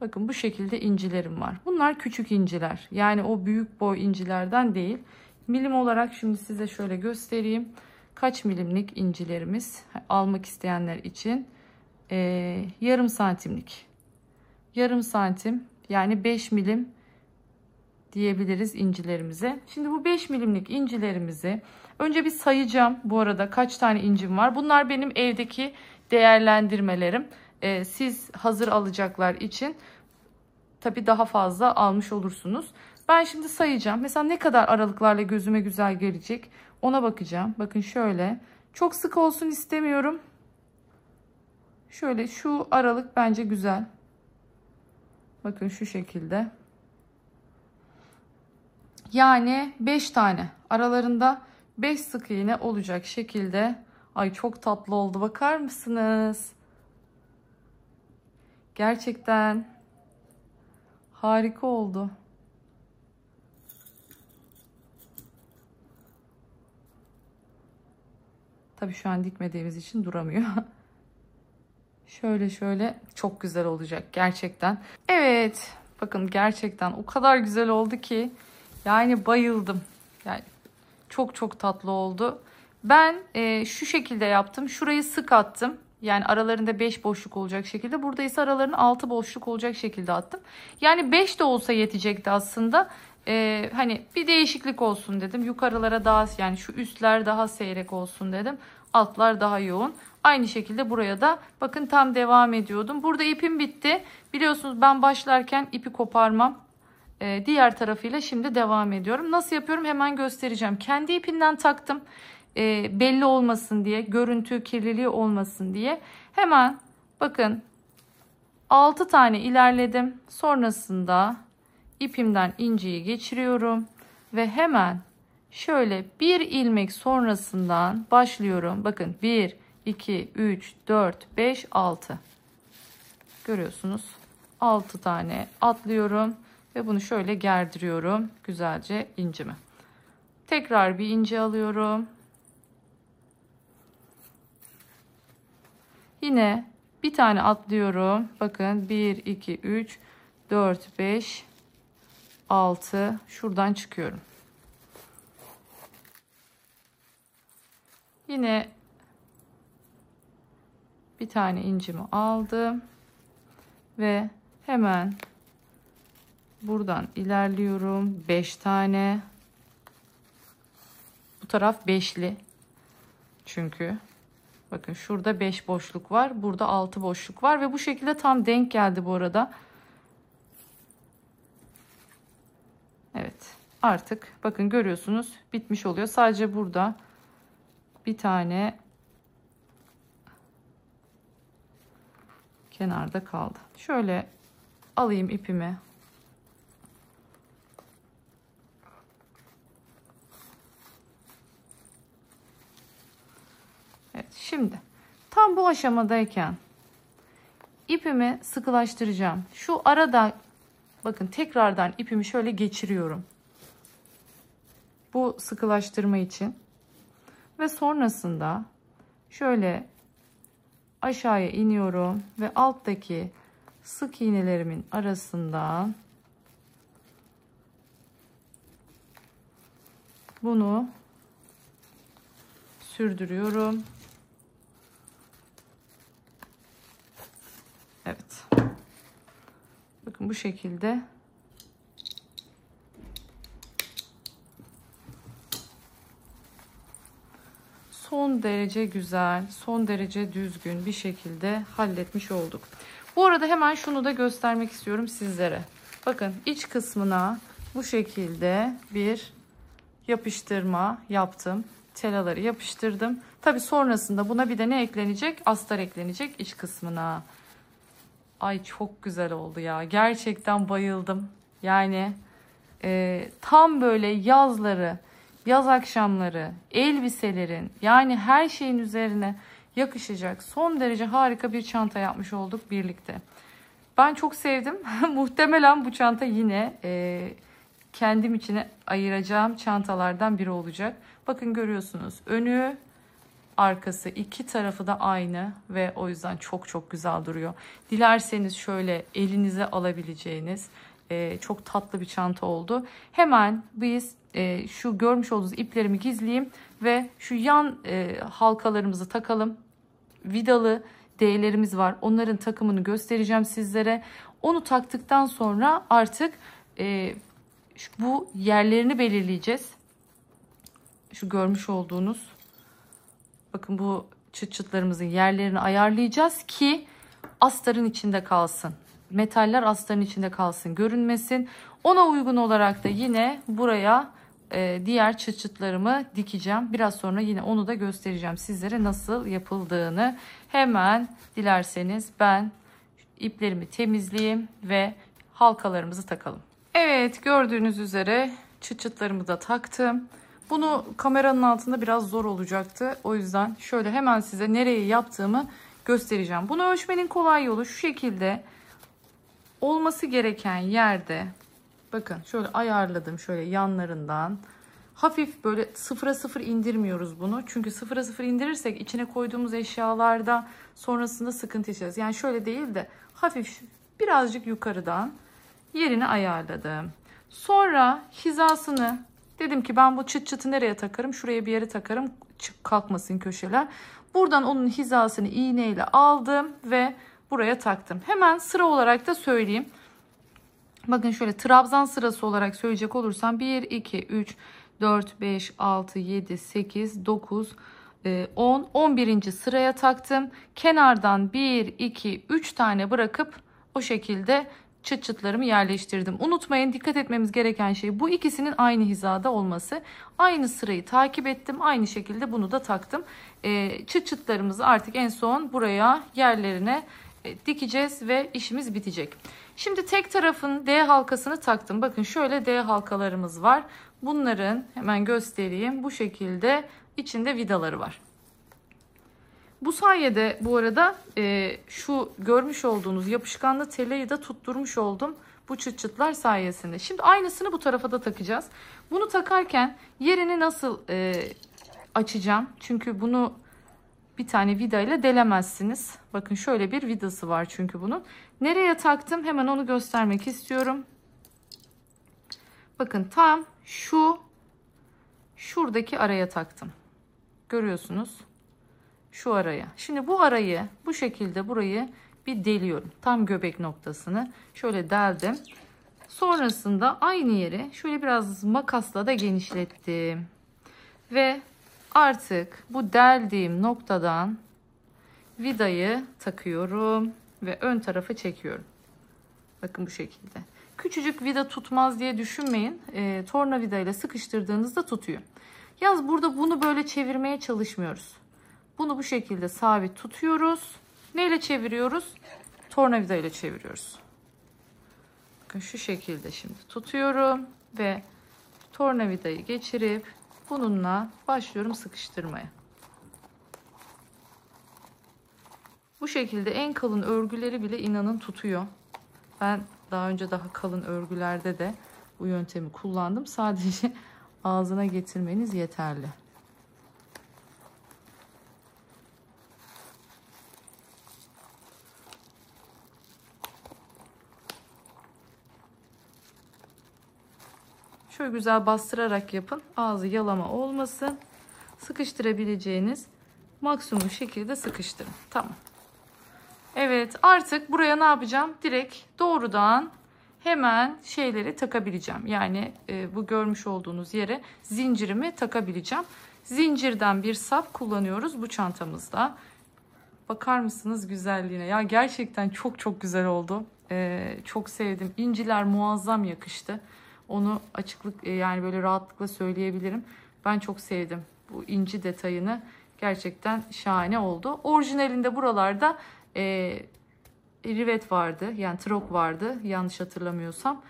Bakın bu şekilde incilerim var. Bunlar küçük inciler. Yani o büyük boy incilerden değil. Milim olarak şimdi size şöyle göstereyim. Kaç milimlik incilerimiz almak isteyenler için yarım santimlik. Yarım santim yani 5 milim diyebiliriz incilerimize. Şimdi bu 5 milimlik incilerimizi önce bir sayacağım. Bu arada kaç tane incim var? Bunlar benim evdeki değerlendirmelerim. Siz hazır alacaklar için tabii daha fazla almış olursunuz. Ben şimdi sayacağım. Mesela ne kadar aralıklarla gözüme güzel gelecek ona bakacağım. Bakın şöyle. Çok sık olsun istemiyorum. Şöyle şu aralık bence güzel. Bakın şu şekilde. Yani 5 tane. Aralarında 5 sık iğne olacak şekilde. Ay çok tatlı oldu. Bakar mısınız? Gerçekten harika oldu. Tabii şu an dikmediğimiz için duramıyor. Şöyle çok güzel olacak gerçekten. Evet, bakın gerçekten o kadar güzel oldu ki yani bayıldım. Yani Çok çok tatlı oldu. Ben şu şekilde yaptım. Şurayı sık attım. Yani aralarında 5 boşluk olacak şekilde. Burada ise aralarında 6 boşluk olacak şekilde attım. Yani 5 de olsa yetecekti aslında. Hani bir değişiklik olsun dedim. Yukarılara daha, yani şu üstler daha seyrek olsun dedim. Altlar daha yoğun. Aynı şekilde buraya da bakın tam devam ediyordum. Burada ipim bitti. Biliyorsunuz ben başlarken ipi koparmam. Diğer tarafıyla şimdi devam ediyorum. Nasıl yapıyorum hemen göstereceğim. Kendi ipinden taktım. Belli olmasın diye, görüntü kirliliği olmasın diye. Hemen bakın 6 tane ilerledim. Sonrasında ipimden inciyi geçiriyorum ve hemen şöyle bir ilmek sonrasından başlıyorum. Bakın 1, 2, 3, 4, 5, 6. Görüyorsunuz. 6 tane atlıyorum ve bunu şöyle gerdiriyorum güzelce incimi. Tekrar bir inci alıyorum. Yine bir tane atlıyorum. Bakın 1, 2, 3, 4, 5, 6. Şuradan çıkıyorum. Yine bir tane incimi aldım. Ve hemen buradan ilerliyorum. 5 tane. Bu taraf beşli. Çünkü bakın şurada 5 boşluk var. Burada 6 boşluk var. Ve bu şekilde tam denk geldi bu arada. Evet. Artık bakın görüyorsunuz bitmiş oluyor. Sadece burada bir tane kenarda kaldı. Şöyle alayım ipimi. Evet, şimdi tam bu aşamadayken ipimi sıkılaştıracağım. Şu arada bakın tekrardan ipimi şöyle geçiriyorum. Bu sıkılaştırma için. Ve sonrasında şöyle aşağıya iniyorum ve alttaki sık iğnelerimin arasından bunu sürdürüyorum. Evet. Bakın bu şekilde son derece güzel, son derece düzgün bir şekilde halletmiş olduk. Bu arada hemen şunu da göstermek istiyorum sizlere. Bakın iç kısmına bu şekilde bir yapıştırma yaptım. Telaları yapıştırdım. Tabi sonrasında buna bir de ne eklenecek? Astar eklenecek iç kısmına. Ay çok güzel oldu ya. Gerçekten bayıldım. Yani tam böyle yazları, yaz akşamları, elbiselerin yani her şeyin üzerine yakışacak son derece harika bir çanta yapmış olduk birlikte. Ben çok sevdim. Muhtemelen bu çanta yine kendim içine ayıracağım çantalardan biri olacak. Bakın görüyorsunuz önü, arkası iki tarafı da aynı ve o yüzden çok çok güzel duruyor. Dilerseniz şöyle elinize alabileceğiniz çok tatlı bir çanta oldu. Hemen biz şu görmüş olduğunuz iplerimi gizleyeyim ve şu yan halkalarımızı takalım. Vidalı D'lerimiz var. Onların takımını göstereceğim sizlere. Onu taktıktan sonra artık bu yerlerini belirleyeceğiz. Şu görmüş olduğunuz bakın bu çıt çıtlarımızın yerlerini ayarlayacağız ki astarın içinde kalsın. Metaller astarın içinde kalsın, görünmesin. Ona uygun olarak da yine buraya diğer çıt çıtlarımı dikeceğim. Biraz sonra yine onu da göstereceğim sizlere nasıl yapıldığını. Hemen dilerseniz ben iplerimi temizleyeyim ve halkalarımızı takalım. Evet, gördüğünüz üzere çıt çıtlarımı da taktım. Bunu kameranın altında biraz zor olacaktı. O yüzden şöyle hemen size nereye yaptığımı göstereceğim. Bunu ölçmenin kolay yolu şu şekilde olması gereken yerde bakın şöyle ayarladım, şöyle yanlarından hafif böyle 0'a 0 indirmiyoruz bunu. Çünkü 0'a 0 indirirsek içine koyduğumuz eşyalarda sonrasında sıkıntı yaşarız. Yani şöyle değil de hafif birazcık yukarıdan yerini ayarladım. Sonra hizasını Dedim ki ben bu çıt çıtı nereye takarım? Şuraya bir yere takarım. Kalkmasın köşeler. Buradan onun hizasını iğneyle aldım ve buraya taktım. Hemen sıra olarak da söyleyeyim. Bakın şöyle trabzan sırası olarak söyleyecek olursam 1, 2, 3, 4, 5, 6, 7, 8, 9, 10, 11. sıraya taktım. Kenardan 1, 2, 3 tane bırakıp o şekilde çıt çıtlarımı yerleştirdim. Unutmayın, dikkat etmemiz gereken şey bu ikisinin aynı hizada olması. Aynı sırayı takip ettim. Aynı şekilde bunu da taktım. Çıt çıtlarımızı artık en son buraya yerlerine dikeceğiz ve işimiz bitecek. Şimdi tek tarafın D halkasını taktım. Bakın şöyle D halkalarımız var. Bunların hemen göstereyim. Bu şekilde içinde vidaları var. Bu sayede bu arada şu görmüş olduğunuz yapışkanlı teleyi de tutturmuş oldum. Bu çıt çıtlar sayesinde. Şimdi aynısını bu tarafa da takacağız. Bunu takarken yerini nasıl açacağım? Çünkü bunu bir tane vida ile delemezsiniz. Bakın şöyle bir vidası var çünkü bunun. Nereye taktım? Hemen onu göstermek istiyorum. Bakın tam şuradaki araya taktım. Görüyorsunuz. Şu araya. Şimdi bu arayı bu şekilde burayı bir deliyorum. Tam göbek noktasını. Şöyle deldim. Sonrasında aynı yeri şöyle biraz makasla da genişlettim. Ve artık bu deldiğim noktadan vidayı takıyorum ve ön tarafı çekiyorum. Bakın bu şekilde. Küçücük vida tutmaz diye düşünmeyin. Tornavida ile sıkıştırdığınızda tutuyor. Yalnız burada bunu böyle çevirmeye çalışmıyoruz. Bunu bu şekilde sabit tutuyoruz. Neyle çeviriyoruz? Tornavida ile çeviriyoruz. Bakın şu şekilde şimdi tutuyorum ve tornavidayı geçirip bununla başlıyorum sıkıştırmaya. Bu şekilde en kalın örgüleri bile inanın tutuyor. Ben daha önce daha kalın örgülerde de bu yöntemi kullandım. Sadece ağzına getirmeniz yeterli. Şöyle güzel bastırarak yapın. Ağzı yalama olmasın. Sıkıştırabileceğiniz maksimum şekilde sıkıştırın. Tamam. Evet, artık buraya ne yapacağım? Direkt doğrudan hemen şeyleri takabileceğim. Yani bu görmüş olduğunuz yere zincirimi takabileceğim. Zincirden bir sap kullanıyoruz bu çantamızda. Bakar mısınız güzelliğine? Ya gerçekten çok çok güzel oldu. Çok sevdim. İnciler muazzam yakıştı. Onu açıklık yani böyle rahatlıkla söyleyebilirim. Ben çok sevdim bu inci detayını. Gerçekten şahane oldu. Orijinalinde buralarda rivet vardı. Yani trok vardı. Yanlış hatırlamıyorsam.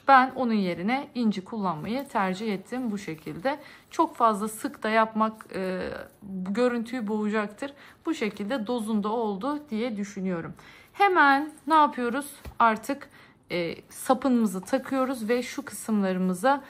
Ben onun yerine inci kullanmayı tercih ettim bu şekilde. Çok fazla sık da yapmak görüntüyü boğacaktır. Bu şekilde dozunda oldu diye düşünüyorum. Hemen ne yapıyoruz? Artık sapımızı takıyoruz ve şu kısımlarımıza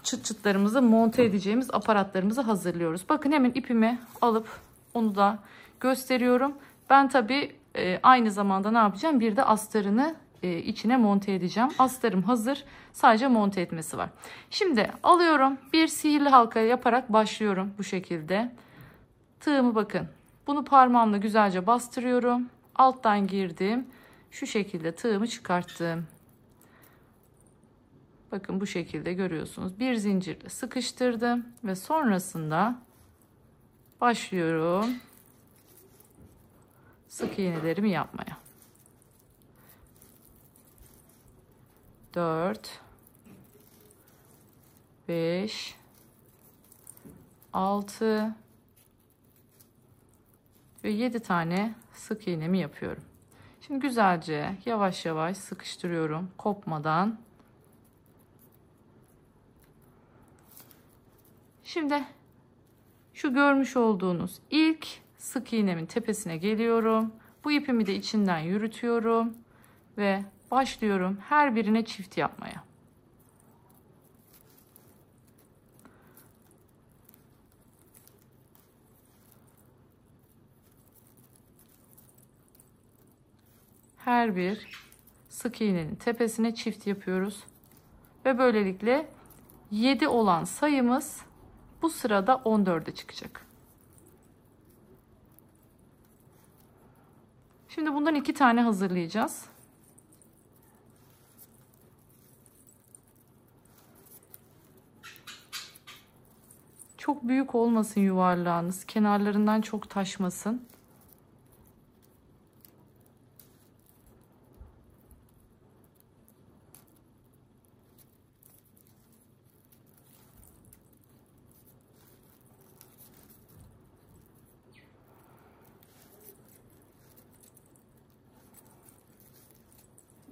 çıt çıtlarımızı monte edeceğimiz aparatlarımızı hazırlıyoruz. Bakın hemen ipimi alıp onu da gösteriyorum. Ben tabii aynı zamanda ne yapacağım? Bir de astarını içine monte edeceğim. Astarım hazır. Sadece monte etmesi var. Şimdi alıyorum. Bir sihirli halka yaparak başlıyorum bu şekilde. Tığımı bakın. Bunu parmağımla güzelce bastırıyorum. Alttan girdim. Şu şekilde tığımı çıkarttım. Bakın bu şekilde görüyorsunuz. Bir zincirle sıkıştırdım ve sonrasında başlıyorum sık iğnelerimi yapmaya. 4 5 6 ve 7 tane sık iğnemi yapıyorum. Şimdi güzelce yavaş yavaş sıkıştırıyorum kopmadan. Şimdi şu görmüş olduğunuz ilk sık iğnemin tepesine geliyorum. Bu ipimi de içinden yürütüyorum ve başlıyorum her birine çift yapmaya. Her bir sık iğnenin tepesine çift yapıyoruz ve böylelikle 7 olan sayımız bu sırada 14'e çıkacak. Şimdi bundan 2 tane hazırlayacağız. Çok büyük olmasın yuvarlağınız. Kenarlarından çok taşmasın.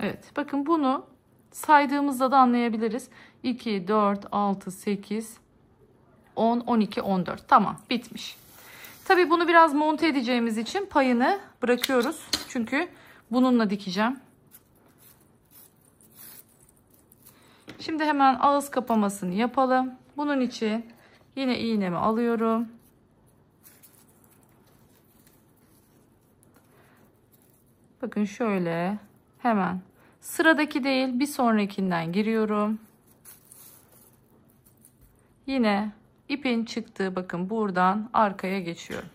Evet, bakın bunu saydığımızda da anlayabiliriz. 2, 4, 6, 8, 10, 12, 14. Tamam, bitmiş. Tabii bunu biraz monte edeceğimiz için payını bırakıyoruz. Çünkü bununla dikeceğim. Şimdi hemen ağız kapamasını yapalım. Bunun için yine iğnemi alıyorum. Bakın şöyle hemen sıradaki değil bir sonrakinden giriyorum. Yine ipin çıktığı bakın buradan arkaya geçiyorum.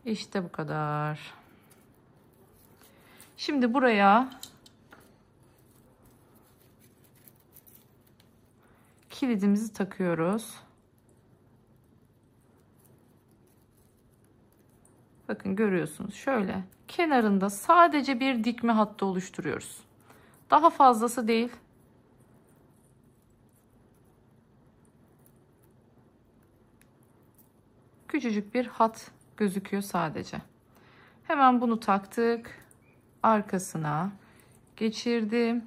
İşte bu kadar. Şimdi buraya kilidimizi takıyoruz. Bakın görüyorsunuz şöyle kenarında sadece bir dikme hattı oluşturuyoruz. Daha fazlası değil. Küçücük bir hat gözüküyor sadece. Hemen bunu taktık. Arkasına geçirdim.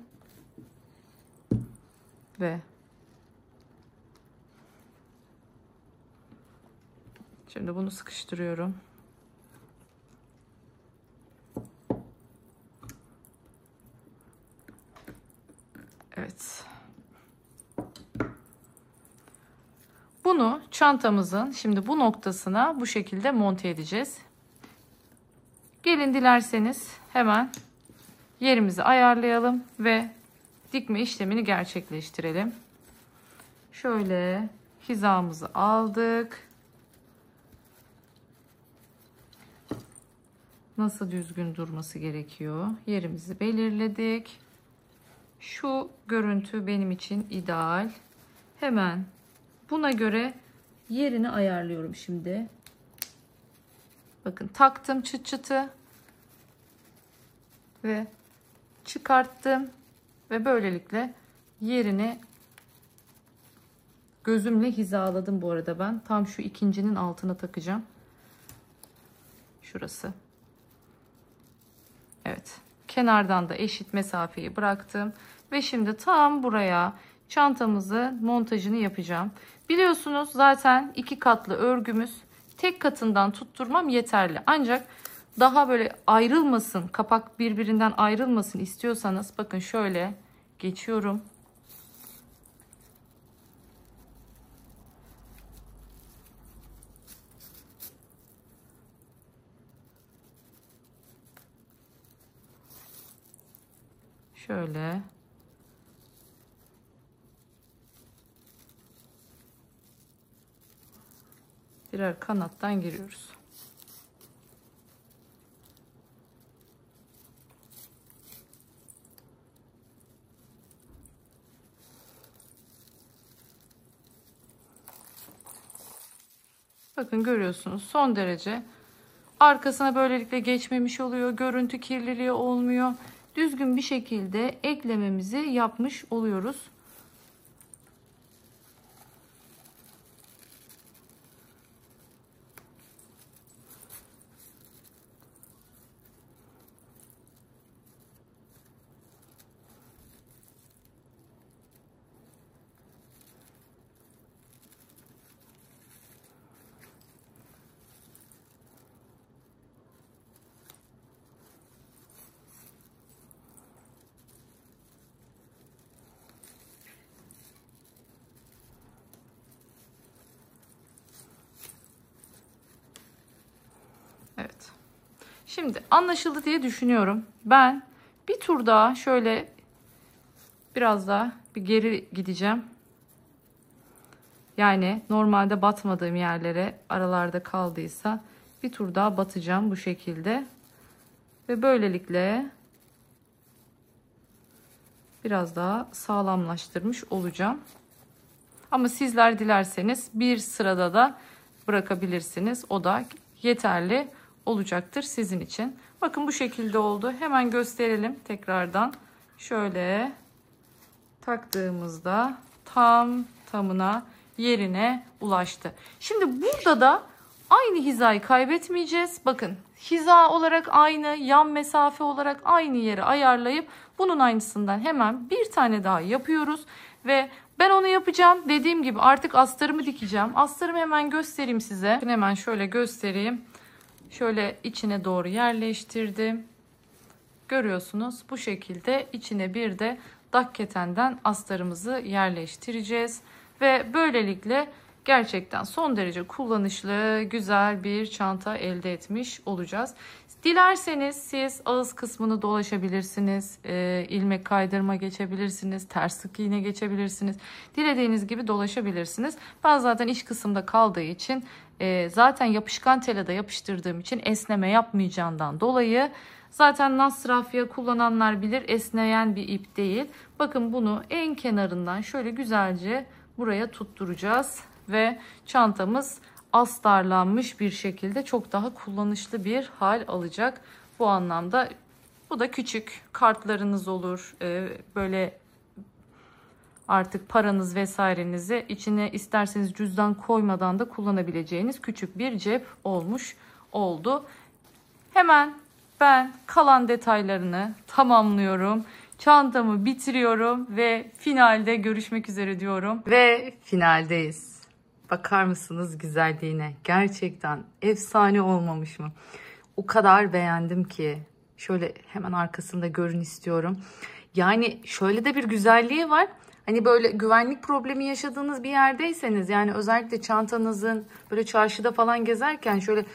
Ve şimdi bunu sıkıştırıyorum. Evet. Bunu çantamızın şimdi bu noktasına bu şekilde monte edeceğiz. Gelin dilerseniz hemen yerimizi ayarlayalım ve dikme işlemini gerçekleştirelim. Şöyle hizamızı aldık. Nasıl düzgün durması gerekiyor? Yerimizi belirledik. Şu görüntü benim için ideal. Hemen buna göre yerini ayarlıyorum şimdi. Bakın taktım çıt çıtı ve çıkarttım ve böylelikle yerini gözümle hizaladım. Bu arada ben tam şu ikincinin altına takacağım. Şurası. Evet. Kenardan da eşit mesafeyi bıraktım ve şimdi tam buraya çantamızı montajını yapacağım. Biliyorsunuz zaten 2 katlı örgümüz, tek katından tutturmam yeterli. Ancak daha böyle ayrılmasın, kapak birbirinden ayrılmasın istiyorsanız bakın şöyle geçiyorum. Şöyle birer kanattan giriyoruz. Bakın görüyorsunuz son derece arkasına böylelikle geçmemiş oluyor. Görüntü kirliliği olmuyor. Düzgün bir şekilde eklememizi yapmış oluyoruz. Şimdi anlaşıldı diye düşünüyorum. Ben bir tur daha şöyle Biraz daha bir geri gideceğim. Yani normalde batmadığım yerlere aralarda kaldıysa bir tur daha batacağım bu şekilde. Ve böylelikle biraz daha sağlamlaştırmış olacağım. Ama sizler dilerseniz bir sırada da bırakabilirsiniz. O da yeterli olacaktır sizin için. Bakın bu şekilde oldu. Hemen gösterelim tekrardan. Şöyle taktığımızda tam tamına yerine ulaştı. Şimdi burada da aynı hizayı kaybetmeyeceğiz. Bakın hiza olarak aynı, yan mesafe olarak aynı yere ayarlayıp bunun aynısından hemen bir tane daha yapıyoruz. Ve ben onu yapacağım. Dediğim gibi artık astarımı dikeceğim. Astarımı hemen göstereyim size. Hemen şöyle göstereyim. Şöyle içine doğru yerleştirdim. Görüyorsunuz bu şekilde içine bir de dakketenden astarımızı yerleştireceğiz. Ve böylelikle gerçekten son derece kullanışlı, güzel bir çanta elde etmiş olacağız. Dilerseniz siz ağız kısmını dolaşabilirsiniz, ilmek kaydırma geçebilirsiniz, ters sık iğne geçebilirsiniz. Dilediğiniz gibi dolaşabilirsiniz. Ben zaten iç kısımda kaldığı için zaten yapışkan telada yapıştırdığım için esneme yapmayacağından dolayı zaten Nasrafya kullananlar bilir, esneyen bir ip değil. Bakın bunu en kenarından şöyle güzelce buraya tutturacağız ve çantamız astarlanmış bir şekilde çok daha kullanışlı bir hal alacak. Bu anlamda bu da küçük kartlarınız olur, böyle artık paranız vesairenizi içine isterseniz cüzdan koymadan da kullanabileceğiniz küçük bir cep olmuş oldu. Hemen ben kalan detaylarını tamamlıyorum. Çantamı bitiriyorum ve finalde görüşmek üzere diyorum. Ve finaldeyiz. Bakar mısınız güzelliğine? Gerçekten efsane olmamış mı? O kadar beğendim ki. Şöyle hemen arkasında görün istiyorum. Yani şöyle de bir güzelliği var. Hani böyle güvenlik problemi yaşadığınız bir yerdeyseniz, yani özellikle çantanızın böyle çarşıda falan gezerken şöyle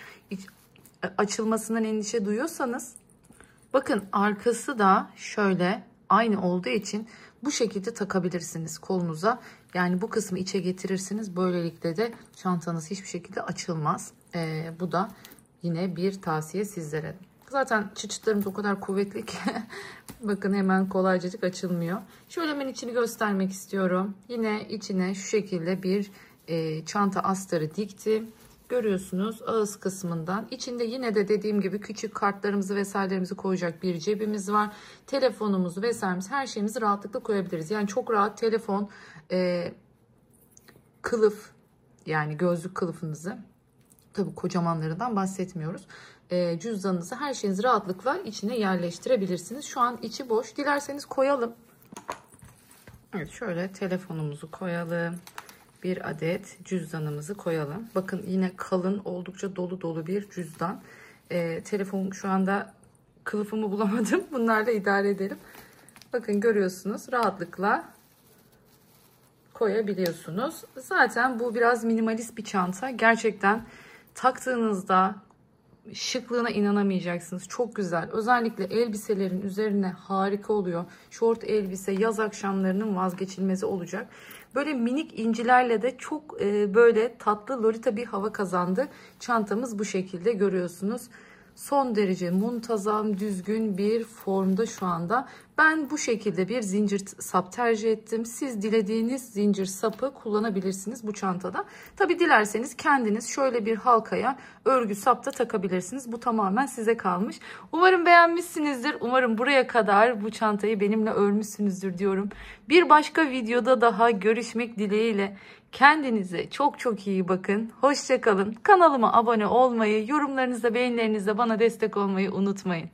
açılmasından endişe duyuyorsanız, bakın arkası da şöyle aynı olduğu için bu şekilde takabilirsiniz kolunuza. Yani bu kısmı içe getirirsiniz. Böylelikle de çantanız hiçbir şekilde açılmaz. Bu da yine bir tavsiye sizlere. Zaten çıçıtlarım da o kadar kuvvetli ki bakın hemen kolaycacık açılmıyor. Şöyle hemen içini göstermek istiyorum. Yine içine şu şekilde bir çanta astarı diktim. Görüyorsunuz ağız kısmından. İçinde yine de dediğim gibi küçük kartlarımızı vesairelerimizi koyacak bir cebimiz var. Telefonumuzu vesairemizi, her şeyimizi rahatlıkla koyabiliriz. Yani çok rahat telefon, kılıf, yani gözlük kılıfınızı, tabii kocamanlarından bahsetmiyoruz. Cüzdanınızı, her şeyinizi rahatlıkla içine yerleştirebilirsiniz. Şu an içi boş. Dilerseniz koyalım. Evet, şöyle telefonumuzu koyalım. Bir adet cüzdanımızı koyalım. Bakın yine kalın, oldukça dolu dolu bir cüzdan. Telefon şu anda kılıfımı bulamadım. Bunlarla idare edelim. Bakın görüyorsunuz, rahatlıkla koyabiliyorsunuz. Zaten bu biraz minimalist bir çanta. Gerçekten taktığınızda şıklığına inanamayacaksınız. Çok güzel. Özellikle elbiselerin üzerine harika oluyor. Şort elbise yaz akşamlarının vazgeçilmezi olacak. Böyle minik incilerle de çok böyle tatlı lolita bir hava kazandı. Çantamız bu şekilde görüyorsunuz. Son derece muntazam, düzgün bir formda şu anda. Ben bu şekilde bir zincir sap tercih ettim. Siz dilediğiniz zincir sapı kullanabilirsiniz bu çantada. Tabi dilerseniz kendiniz şöyle bir halkaya örgü sap da takabilirsiniz. Bu tamamen size kalmış. Umarım beğenmişsinizdir. Umarım buraya kadar bu çantayı benimle örmüşsünüzdür diyorum. Bir başka videoda daha görüşmek dileğiyle. Kendinize çok çok iyi bakın. Hoşça kalın. Kanalıma abone olmayı, yorumlarınızla, beğenilerinizle bana destek olmayı unutmayın.